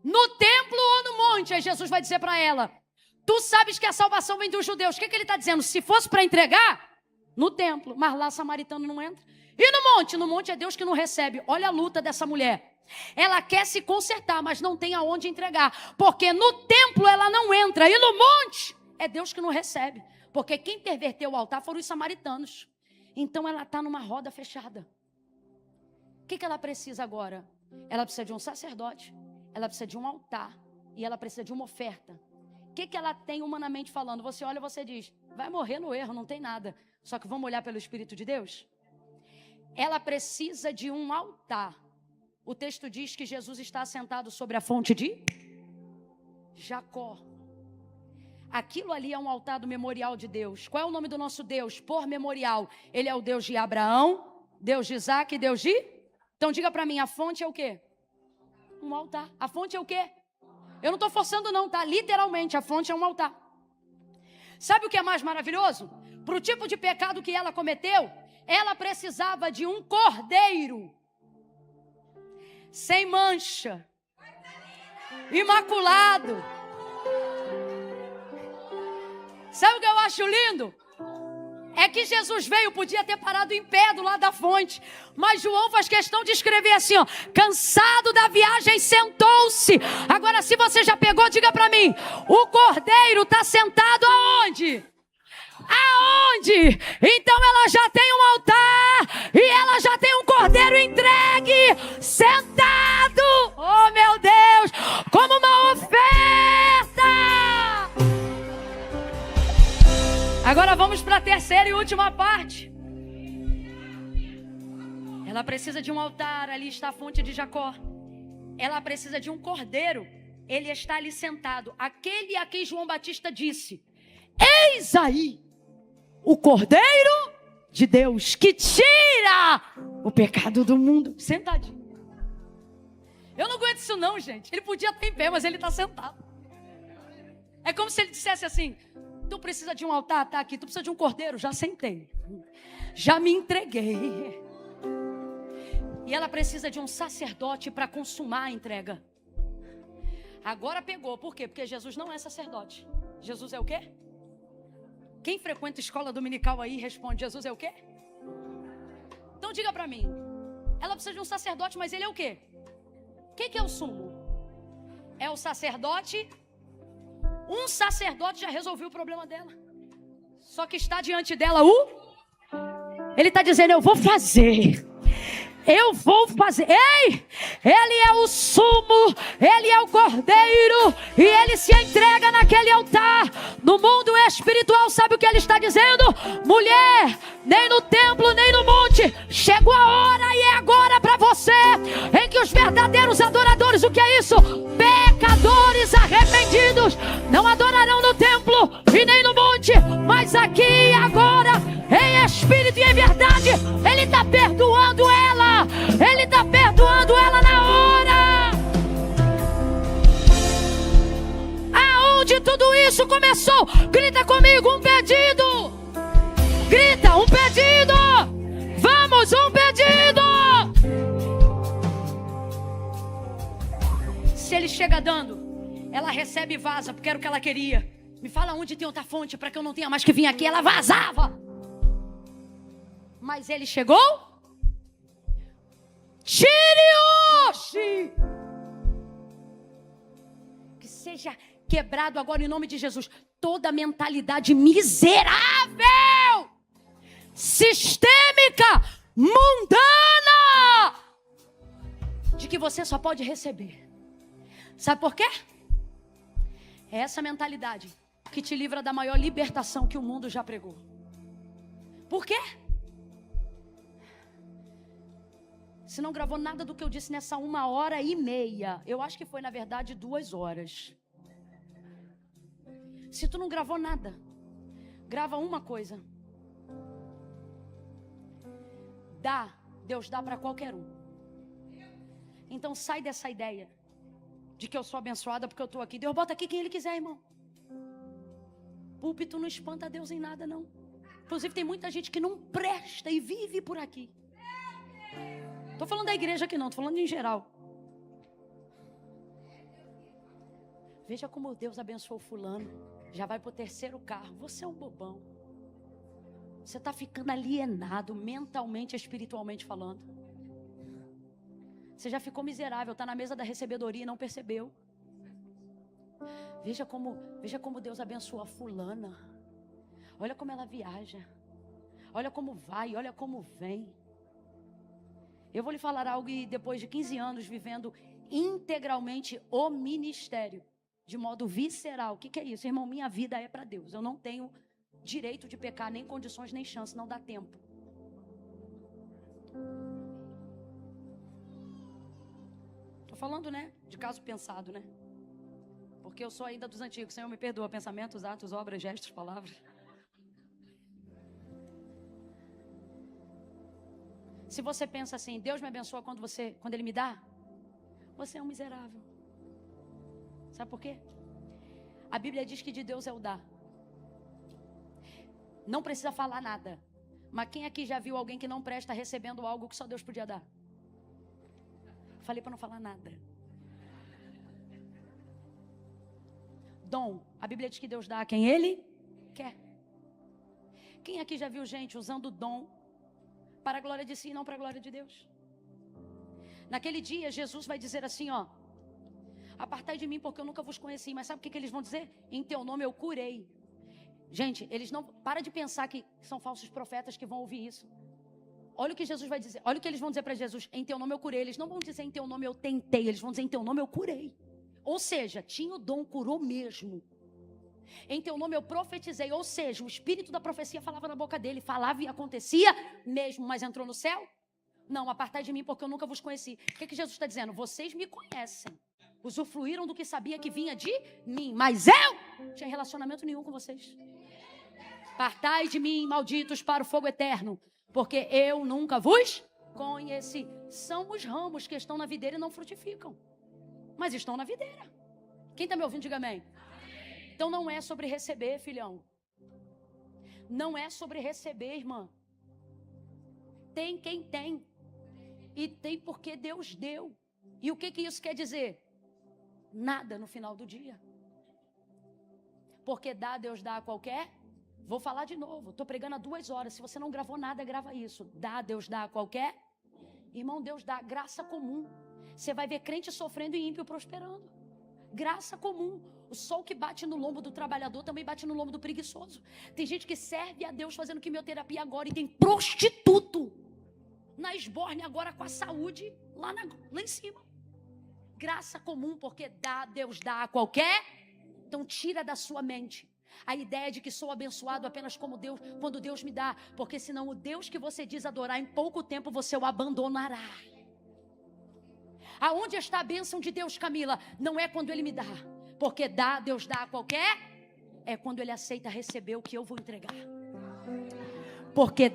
No templo ou no monte? Aí Jesus vai dizer para ela, tu sabes que a salvação vem dos judeus. O que ele está dizendo? Se fosse para entregar, no templo, mas lá samaritano não entra. E no monte? No monte é Deus que não recebe. Olha a luta dessa mulher. Ela quer se consertar, mas não tem aonde entregar. Porque no templo ela não entra. E no monte é Deus que não recebe. Porque quem perverteu o altar foram os samaritanos. Então ela está numa roda fechada. O que ela precisa agora? Ela precisa de um sacerdote. Ela precisa de um altar. E ela precisa de uma oferta. O que ela tem humanamente falando? Você olha e você diz, vai morrer no erro, não tem nada. Só que vamos olhar pelo Espírito de Deus? Ela precisa de um altar. O texto diz que Jesus está assentado sobre a fonte de Jacó. Aquilo ali é um altar do memorial de Deus. Qual é o nome do nosso Deus? Por memorial. Ele é o Deus de Abraão, Deus de Isaac e Deus de... Então diga para mim, a fonte é o quê? Um altar. A fonte é o quê? Eu não estou forçando não, tá? Literalmente, a fonte é um altar. Sabe o que é mais maravilhoso? Para o tipo de pecado que ela cometeu, ela precisava de um cordeiro. Sem mancha. Imaculado. Sabe o que eu acho lindo? É que Jesus veio, podia ter parado em pé do lado da fonte. Mas João faz questão de escrever assim, ó. Cansado da viagem, sentou-se. Agora, se você já pegou, diga pra mim. O cordeiro está sentado aonde? Aonde? Então ela já tem um altar. E ela já tem um cordeiro entregue. Sentado. Oh, meu Deus. Como uma oferta. Agora vamos para a terceira e última parte. Ela precisa de um altar, ali está a fonte de Jacó. Ela precisa de um cordeiro, ele está ali sentado. Aquele a quem João Batista disse, eis aí o cordeiro de Deus que tira o pecado do mundo. Sentadinho. Eu não aguento isso não, gente. Ele podia estar em pé, mas ele está sentado. É como se ele dissesse assim, tu precisa de um altar, tá aqui. Tu precisa de um cordeiro, já sentei. Já me entreguei. E ela precisa de um sacerdote para consumar a entrega. Agora pegou. Por quê? Porque Jesus não é sacerdote. Jesus é o quê? Quem frequenta escola dominical aí responde, Jesus é o quê? Então diga para mim. Ela precisa de um sacerdote, mas ele é o quê? O que é o sumo? É o sacerdote. Um sacerdote já resolveu o problema dela. Só que está diante dela ele está dizendo, eu vou fazer. Eu vou fazer. Ei! Ele é o sumo, ele é o cordeiro e ele se entrega naquele altar. No mundo espiritual, sabe o que ele está dizendo? Mulher, nem no templo, nem no monte. Chegou a hora e é agora para você em que os verdadeiros adoradores, o que é isso? Pecadores arrependidos não adorarão no templo e nem no monte, mas aqui e agora, em espírito e em verdade, ele está perdoando ela. Ele está perdoando ela na hora. Aonde tudo isso começou? Grita comigo, um pedido. Grita, um pedido. Vamos, um pedido. Se ele chega dando, ela recebe e vaza, porque era o que ela queria. Me fala onde tem outra fonte para que eu não tenha mais que vir aqui. Ela vazava. Mas ele chegou. Tire hoje. Que seja quebrado agora em nome de Jesus toda mentalidade miserável, sistêmica, mundana, de que você só pode receber. Sabe por quê? É essa mentalidade que te livra da maior libertação que o mundo já pregou. Por quê? Se não gravou nada do que eu disse nessa 1h30, eu acho que foi na verdade 2 horas. Se tu não gravou nada, grava uma coisa. Deus dá para qualquer um. Então sai dessa ideia de que eu sou abençoada porque eu estou aqui. Deus bota aqui quem Ele quiser, irmão. Púlpito não espanta Deus em nada, não. Inclusive tem muita gente que não presta e vive por aqui. Estou falando da igreja aqui não, estou falando em geral. Veja como Deus abençoou fulano. Já vai para o 3º carro. Você é um bobão. Você está ficando alienado mentalmente, espiritualmente falando. Você já ficou miserável, está na mesa da recebedoria e não percebeu. Veja como Deus abençoa a fulana. Olha como ela viaja. Olha como vai, olha como vem. Eu vou lhe falar algo e depois de 15 anos vivendo integralmente o ministério, de modo visceral. O que é isso? Irmão, minha vida é para Deus. Eu não tenho direito de pecar, nem condições, nem chance, não dá tempo. Estou falando, né, de caso pensado, né? Porque eu sou ainda dos antigos. Senhor, me perdoa, pensamentos, atos, obras, gestos, palavras. Se você pensa assim, Deus me abençoa quando Ele me dá, você é um miserável. Sabe por quê? A Bíblia diz que de Deus é o dar. Não precisa falar nada. Mas quem aqui já viu alguém que não presta recebendo algo que só Deus podia dar? Falei para não falar nada. Dom. A Bíblia diz que Deus dá a quem Ele quer. Quem aqui já viu gente usando o dom para a glória de si e não para a glória de Deus? Naquele dia, Jesus vai dizer assim, ó: apartai de mim porque eu nunca vos conheci. Mas sabe o que eles vão dizer? Em teu nome eu curei. Gente, eles não... Para de pensar que são falsos profetas que vão ouvir isso. Olha o que Jesus vai dizer. Olha o que eles vão dizer para Jesus. Em teu nome eu curei. Eles não vão dizer em teu nome eu tentei. Eles vão dizer em teu nome eu curei. Ou seja, tinha o dom, curou mesmo. Em teu nome eu profetizei. Ou seja, o espírito da profecia falava na boca dele. Falava e acontecia mesmo. Mas entrou no céu? Não, apartai de mim porque eu nunca vos conheci. O que Jesus está dizendo? Vocês me conhecem. Usufruíram do que sabia que vinha de mim. Mas eu não tinha relacionamento nenhum com vocês. Apartai de mim, malditos, para o fogo eterno. Porque eu nunca vos conheci. São os ramos que estão na videira e não frutificam. Mas estão na videira. Quem está me ouvindo, diga amém. Então não é sobre receber, filhão. Não é sobre receber, irmã. Tem quem tem. E tem porque Deus deu. E o que isso quer dizer? Nada no final do dia. Porque Deus dá a qualquer. Vou falar de novo. Estou pregando há 2 horas. Se você não gravou nada, grava isso. Deus dá a qualquer. Irmão, Deus dá graça comum. Você vai ver crente sofrendo e ímpio prosperando. Graça comum. O sol que bate no lombo do trabalhador também bate no lombo do preguiçoso. Tem gente que serve a Deus fazendo quimioterapia agora e tem prostituto na esborne agora com a saúde lá em cima. Graça comum, porque Deus dá a qualquer. Então tira da sua mente a ideia de que sou abençoado apenas como Deus, quando Deus me dá. Porque senão o Deus que você diz adorar, em pouco tempo você o abandonará. Aonde está a bênção de Deus, Camila? Não é quando Ele me dá. Porque Deus dá a qualquer. É quando Ele aceita receber o que eu vou entregar. Porque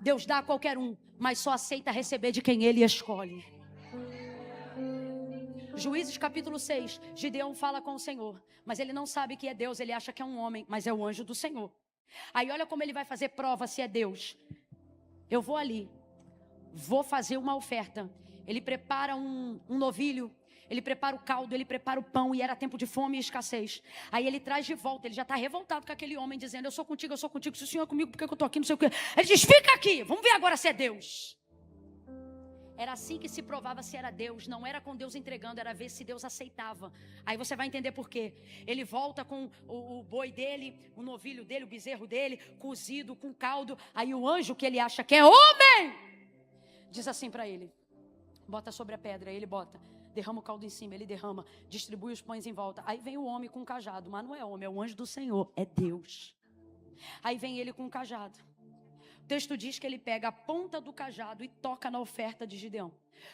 Deus dá a qualquer um, mas só aceita receber de quem Ele escolhe. Juízes capítulo 6, Gideão fala com o Senhor, mas ele não sabe que é Deus, ele acha que é um homem, mas é o anjo do Senhor. Aí olha como ele vai fazer prova se é Deus. Eu vou ali, vou fazer uma oferta. Ele prepara um novilho, ele prepara o caldo, ele prepara o pão, e era tempo de fome e escassez. Aí ele traz de volta, ele já está revoltado com aquele homem, dizendo: eu sou contigo, se o Senhor é comigo, por que eu estou aqui, não sei o quê. Ele diz: fica aqui, vamos ver agora se é Deus. Era assim que se provava se era Deus. Não era com Deus entregando, era ver se Deus aceitava. Aí você vai entender por quê. Ele volta com o boi dele, o novilho dele, o bezerro dele, cozido, com caldo. Aí o anjo, que ele acha que é homem, diz assim para ele: bota sobre a pedra. Aí ele bota, derrama o caldo em cima, ele derrama, distribui os pães em volta. Aí vem o homem com o cajado, mas não é homem, é o anjo do Senhor, é Deus. Aí vem ele com o cajado. O texto diz que ele pega a ponta do cajado e toca na oferta de Gideão.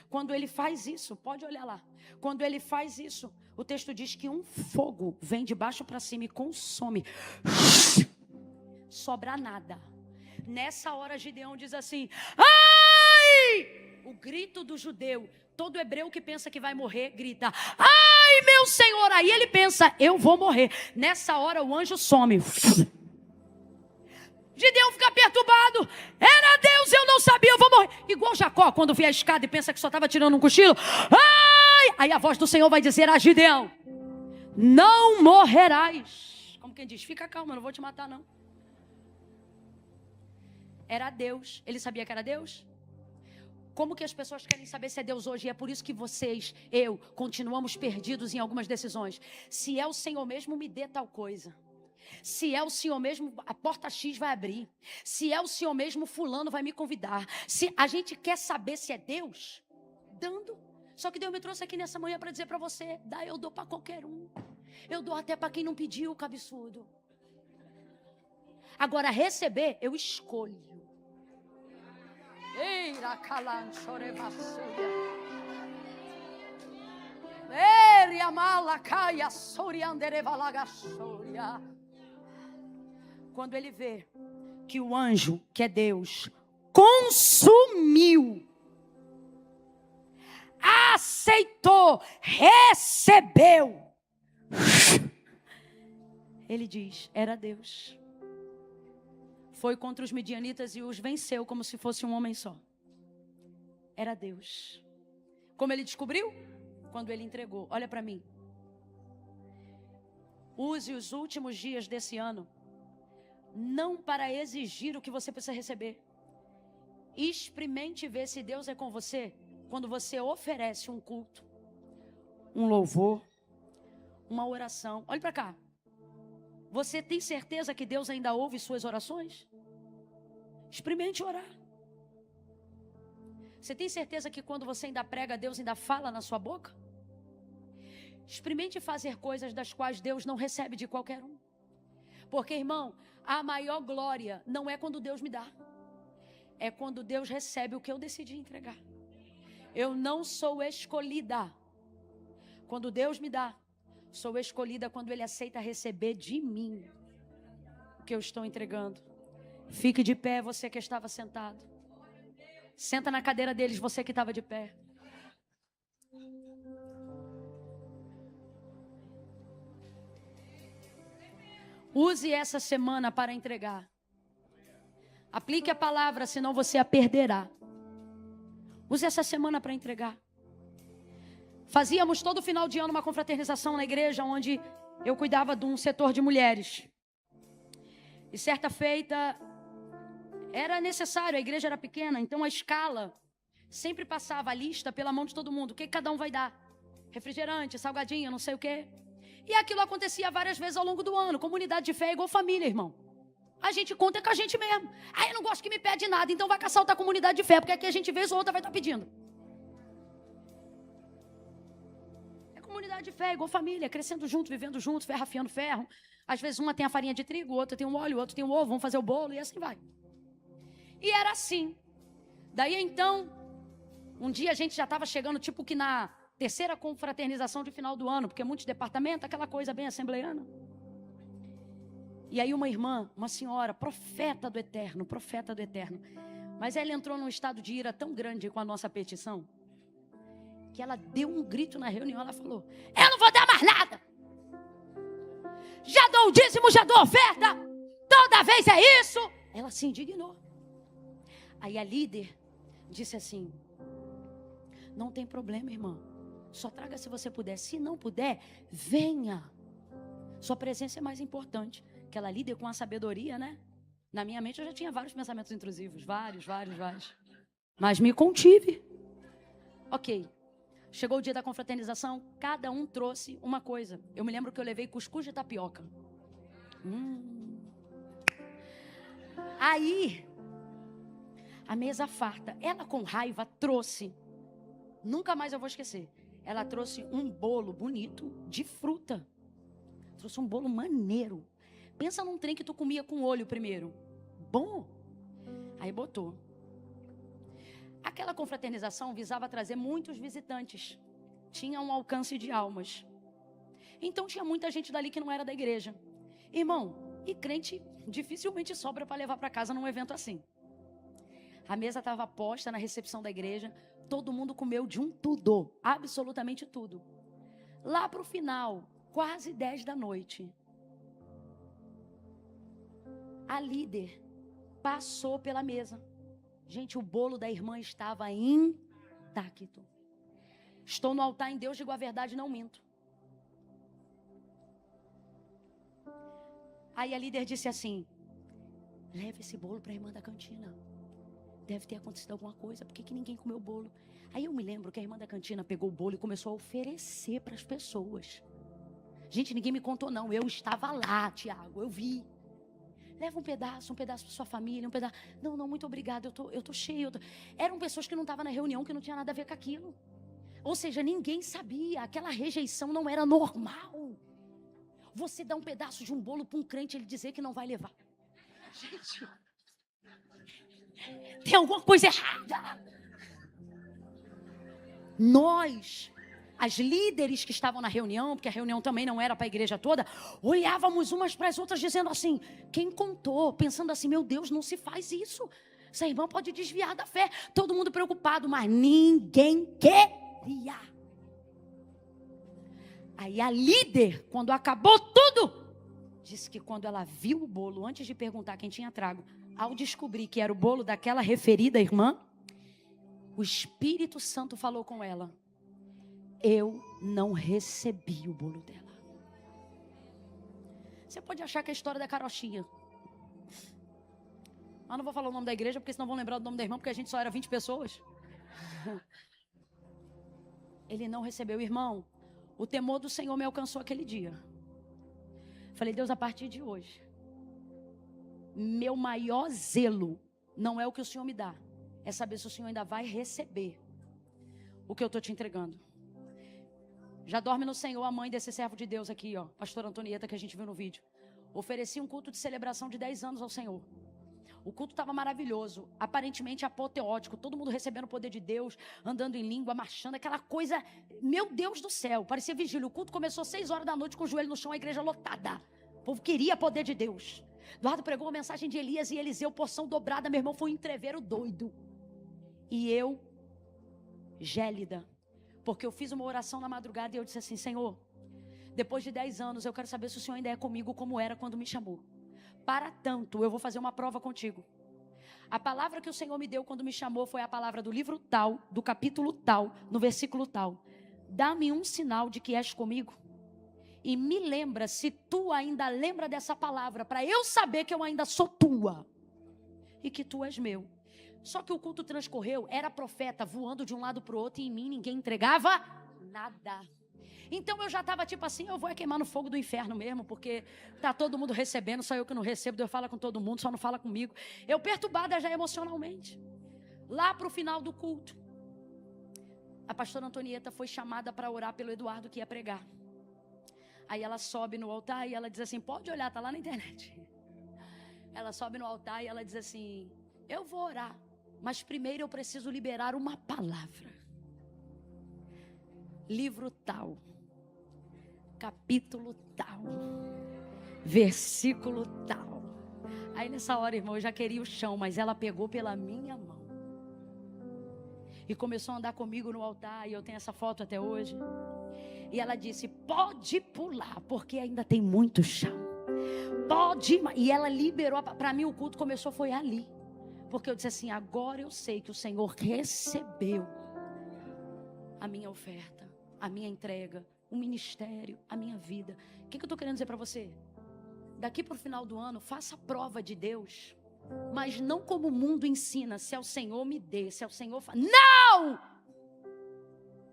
Quando ele faz isso, pode olhar lá. Quando ele faz isso, o texto diz que um fogo vem de baixo para cima e consome. Sobra nada. Nessa hora Gideão diz assim: ai! O grito do judeu. Todo hebreu que pensa que vai morrer, grita, ai, meu Senhor! Aí ele pensa, eu vou morrer. Nessa hora o anjo some. Gideão fica perturbado. Era Deus, eu não sabia, eu vou morrer. Igual Jacó, quando vê a escada e pensa que só estava tirando um cochilo. Ai! Aí a voz do Senhor vai dizer a Gideão, não morrerás. Como quem diz, fica calma, eu não vou te matar não. Era Deus. Ele sabia que era Deus? Como que as pessoas querem saber se é Deus hoje? E é por isso que vocês, eu, continuamos perdidos em algumas decisões. Se é o Senhor mesmo, me dê tal coisa. Se é o Senhor mesmo, a porta X vai abrir. Se é o Senhor mesmo, fulano vai me convidar. Se a gente quer saber se é Deus, dando. Só que Deus me trouxe aqui nessa manhã para dizer para você, dá, eu dou para qualquer um. Eu dou até para quem não pediu, cabeçudo. Agora, receber, eu escolho. Eira calanchorebassuia. Eria malacaia sorianderevalagasoria. Quando ele vê que o anjo, que é Deus, consumiu, aceitou, recebeu, ele diz, era Deus. Foi contra os midianitas e os venceu como se fosse um homem só. Era Deus. Como ele descobriu? Quando ele entregou. Olha para mim. Use os últimos dias desse ano não para exigir o que você precisa receber. Experimente ver se Deus é com você quando você oferece um culto, um louvor, uma oração. Olha para cá. Você tem certeza que Deus ainda ouve suas orações? Experimente orar. Você tem certeza que quando você ainda prega, Deus ainda fala na sua boca? Experimente fazer coisas das quais Deus não recebe de qualquer um. Porque, irmão, a maior glória não é quando Deus me dá. É quando Deus recebe o que eu decidi entregar. Eu não sou escolhida quando Deus me dá. Sou escolhida quando Ele aceita receber de mim o que eu estou entregando. Fique de pé, você que estava sentado. Senta na cadeira deles, você que estava de pé. Use essa semana para entregar. Aplique a palavra, senão você a perderá. Use essa semana para entregar. Fazíamos todo final de ano uma confraternização na igreja, onde eu cuidava de um setor de mulheres. E certa feita, era necessário, a igreja era pequena, então a escala sempre passava a lista pela mão de todo mundo. O que cada um vai dar? Refrigerante, salgadinho, não sei o quê. E aquilo acontecia várias vezes ao longo do ano. Comunidade de fé é igual família, irmão. A gente conta com a gente mesmo. Eu não gosto que me pede nada, então vai caçar outra comunidade de fé, porque aqui a gente vez ou outra vai estar pedindo. Comunidade de fé, igual família, crescendo junto, vivendo junto, ferro afiando ferro. Às vezes uma tem a farinha de trigo, outra tem o óleo, outro tem o ovo, vamos fazer o bolo e assim vai. E era assim. Daí então, um dia a gente já estava chegando tipo que na terceira confraternização de final do ano, porque muitos departamentos, aquela coisa bem assembleiana. E aí uma irmã, uma senhora, profeta do Eterno, mas ela entrou num estado de ira tão grande com a nossa petição, que ela deu um grito na reunião, ela falou, eu não vou dar mais nada. Já dou o dízimo, já dou oferta. Toda vez é isso. Ela se indignou. Aí a líder disse assim, não tem problema, irmã. Só traga se você puder. Se não puder, venha. Sua presença é mais importante. Aquela líder com a sabedoria, né? Na minha mente eu já tinha vários pensamentos intrusivos. Vários. Mas me contive. Ok. Chegou o dia da confraternização, cada um trouxe uma coisa. Eu me lembro que eu levei cuscuz de tapioca. Aí, a mesa farta, ela com raiva trouxe, nunca mais eu vou esquecer, ela trouxe um bolo bonito de fruta. Trouxe um bolo maneiro. Pensa num trem que tu comia com olho primeiro. Bom. Aí botou. Aquela confraternização visava trazer muitos visitantes. Tinha um alcance de almas. Então tinha muita gente dali que não era da igreja. Irmão, e crente dificilmente sobra para levar para casa num evento assim. A mesa estava posta na recepção da igreja. Todo mundo comeu de um tudo, absolutamente tudo. Lá para o final, quase 10 da noite, a líder passou pela mesa. Gente, o bolo da irmã estava intacto. Estou no altar em Deus, digo a verdade, não minto. Aí a líder disse assim: leve esse bolo para a irmã da cantina. Deve ter acontecido alguma coisa. Por que ninguém comeu o bolo? Aí eu me lembro que a irmã da cantina pegou o bolo e começou a oferecer para as pessoas. Gente, ninguém me contou não. Eu estava lá, Tiago, eu vi. Leva um pedaço para sua família, um pedaço. Não, muito obrigada, eu tô cheio. Eram pessoas que não estavam na reunião, que não tinha nada a ver com aquilo. Ou seja, ninguém sabia. Aquela rejeição não era normal. Você dá um pedaço de um bolo para um crente, ele dizer que não vai levar. Gente, tem alguma coisa errada. Nós, as líderes que estavam na reunião, porque a reunião também não era para a igreja toda, olhávamos umas para as outras dizendo assim, quem contou? Pensando assim, meu Deus, não se faz isso. Essa irmã pode desviar da fé. Todo mundo preocupado, mas ninguém queria. Aí a líder, quando acabou tudo, disse que quando ela viu o bolo, antes de perguntar quem tinha trago, ao descobrir que era o bolo daquela referida irmã, o Espírito Santo falou com ela: eu não recebi o bolo dela. Você pode achar que é a história da carochinha. Mas não vou falar o nome da igreja, porque senão vão lembrar do nome da irmã, porque a gente só era 20 pessoas. Ele não recebeu. Irmão, o temor do Senhor me alcançou aquele dia. Falei, Deus, a partir de hoje, meu maior zelo não é o que o Senhor me dá, é saber se o Senhor ainda vai receber o que eu estou te entregando. Já dorme no Senhor a mãe desse servo de Deus aqui, ó, pastora Antonieta, que a gente viu no vídeo. Ofereci um culto de celebração de 10 anos ao Senhor. O culto estava maravilhoso, aparentemente apoteótico, todo mundo recebendo o poder de Deus, andando em língua, marchando, aquela coisa, meu Deus do céu, parecia vigília. O culto começou 6 horas da noite com o joelho no chão, a igreja lotada. O povo queria poder de Deus. Eduardo pregou uma mensagem de Elias e Eliseu, porção dobrada, meu irmão, foi um entreveiro doido. E eu, gélida, porque eu fiz uma oração na madrugada e eu disse assim, Senhor, depois de 10 anos eu quero saber se o Senhor ainda é comigo como era quando me chamou. Para tanto, eu vou fazer uma prova contigo. A palavra que o Senhor me deu quando me chamou foi a palavra do livro tal, do capítulo tal, no versículo tal. Dá-me um sinal de que és comigo. E me lembra se tu ainda lembra dessa palavra, para eu saber que eu ainda sou tua. E que tu és meu. Só que o culto transcorreu, era profeta voando de um lado para o outro e em mim ninguém entregava nada. Então eu já estava tipo assim, eu vou queimar no fogo do inferno mesmo, porque tá todo mundo recebendo, só eu que não recebo, Deus fala com todo mundo, só não fala comigo. Eu perturbada já emocionalmente. Lá para o final do culto, a pastora Antonieta foi chamada para orar pelo Eduardo que ia pregar. Aí ela sobe no altar e ela diz assim, pode olhar, tá lá na internet. Ela sobe no altar e ela diz assim, eu vou orar, mas primeiro eu preciso liberar uma palavra. Livro tal, capítulo tal, versículo tal. Aí nessa hora, irmão, eu já queria o chão, mas ela pegou pela minha mão e começou a andar comigo no altar, e eu tenho essa foto até hoje. E ela disse, pode pular, porque ainda tem muito chão. Pode, e ela liberou, para mim o culto começou, foi ali. Porque eu disse assim, agora eu sei que o Senhor recebeu a minha oferta, a minha entrega, o ministério, a minha vida. O que eu estou querendo dizer para você? Daqui para o final do ano, faça a prova de Deus, mas não como o mundo ensina, se é o Senhor me dê, se é o Senhor faz. Não!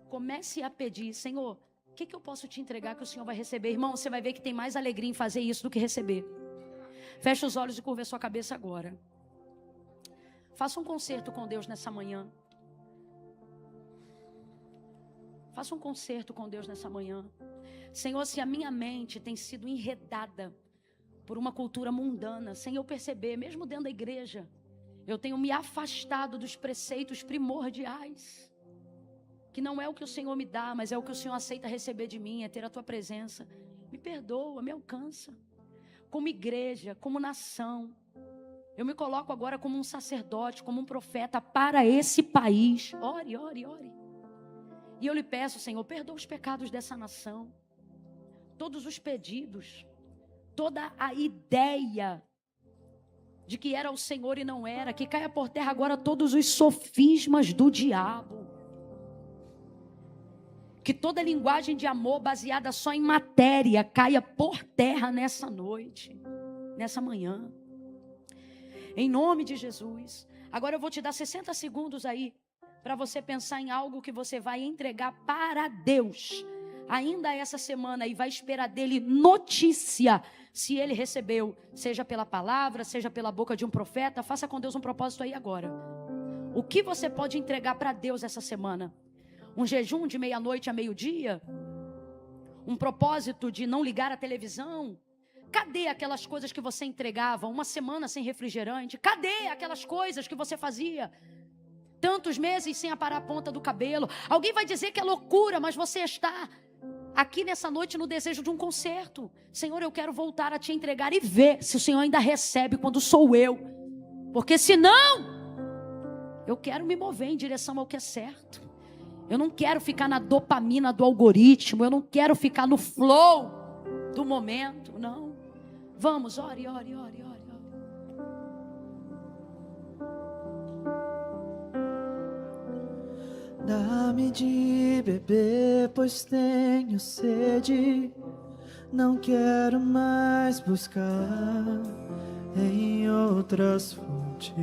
Comece a pedir, Senhor, o que eu posso te entregar que o Senhor vai receber? Irmão, você vai ver que tem mais alegria em fazer isso do que receber. Feche os olhos e curva a sua cabeça agora. Faça um concerto com Deus nessa manhã. Faça um concerto com Deus nessa manhã. Senhor, se a minha mente tem sido enredada por uma cultura mundana, sem eu perceber, mesmo dentro da igreja, eu tenho me afastado dos preceitos primordiais, que não é o que o Senhor me dá, mas é o que o Senhor aceita receber de mim, é ter a tua presença. Me perdoa, me alcança. Como igreja, como nação, Eu me coloco agora como um sacerdote, como um profeta para esse país. Ore, ore, ore. E eu lhe peço, Senhor, perdoa os pecados dessa nação. Todos os pedidos, toda a ideia de que era o Senhor e não era, que caia por terra agora todos os sofismas do diabo. Que toda linguagem de amor baseada só em matéria caia por terra nessa noite, nessa manhã. Em nome de Jesus. Agora eu vou te dar 60 segundos aí para você pensar em algo que você vai entregar para Deus ainda essa semana e vai esperar dele notícia se ele recebeu, seja pela palavra, seja pela boca de um profeta. Faça com Deus um propósito aí agora. O que você pode entregar para Deus essa semana? Um jejum de meia-noite a meio-dia? Um propósito de não ligar a televisão? Cadê aquelas coisas que você entregava? Uma semana sem refrigerante? Cadê aquelas coisas que você fazia? Tantos meses sem aparar a ponta do cabelo. Alguém vai dizer que é loucura, mas você está aqui nessa noite no desejo de um conserto. Senhor, eu quero voltar a te entregar e ver se o Senhor ainda recebe quando sou eu. Porque senão, eu quero me mover em direção ao que é certo. Eu não quero ficar na dopamina do algoritmo. Eu não quero ficar no flow do momento, não. Vamos, ore, ore, ore, ore. Dá-me de beber, pois tenho sede. Não quero mais buscar em outras fontes.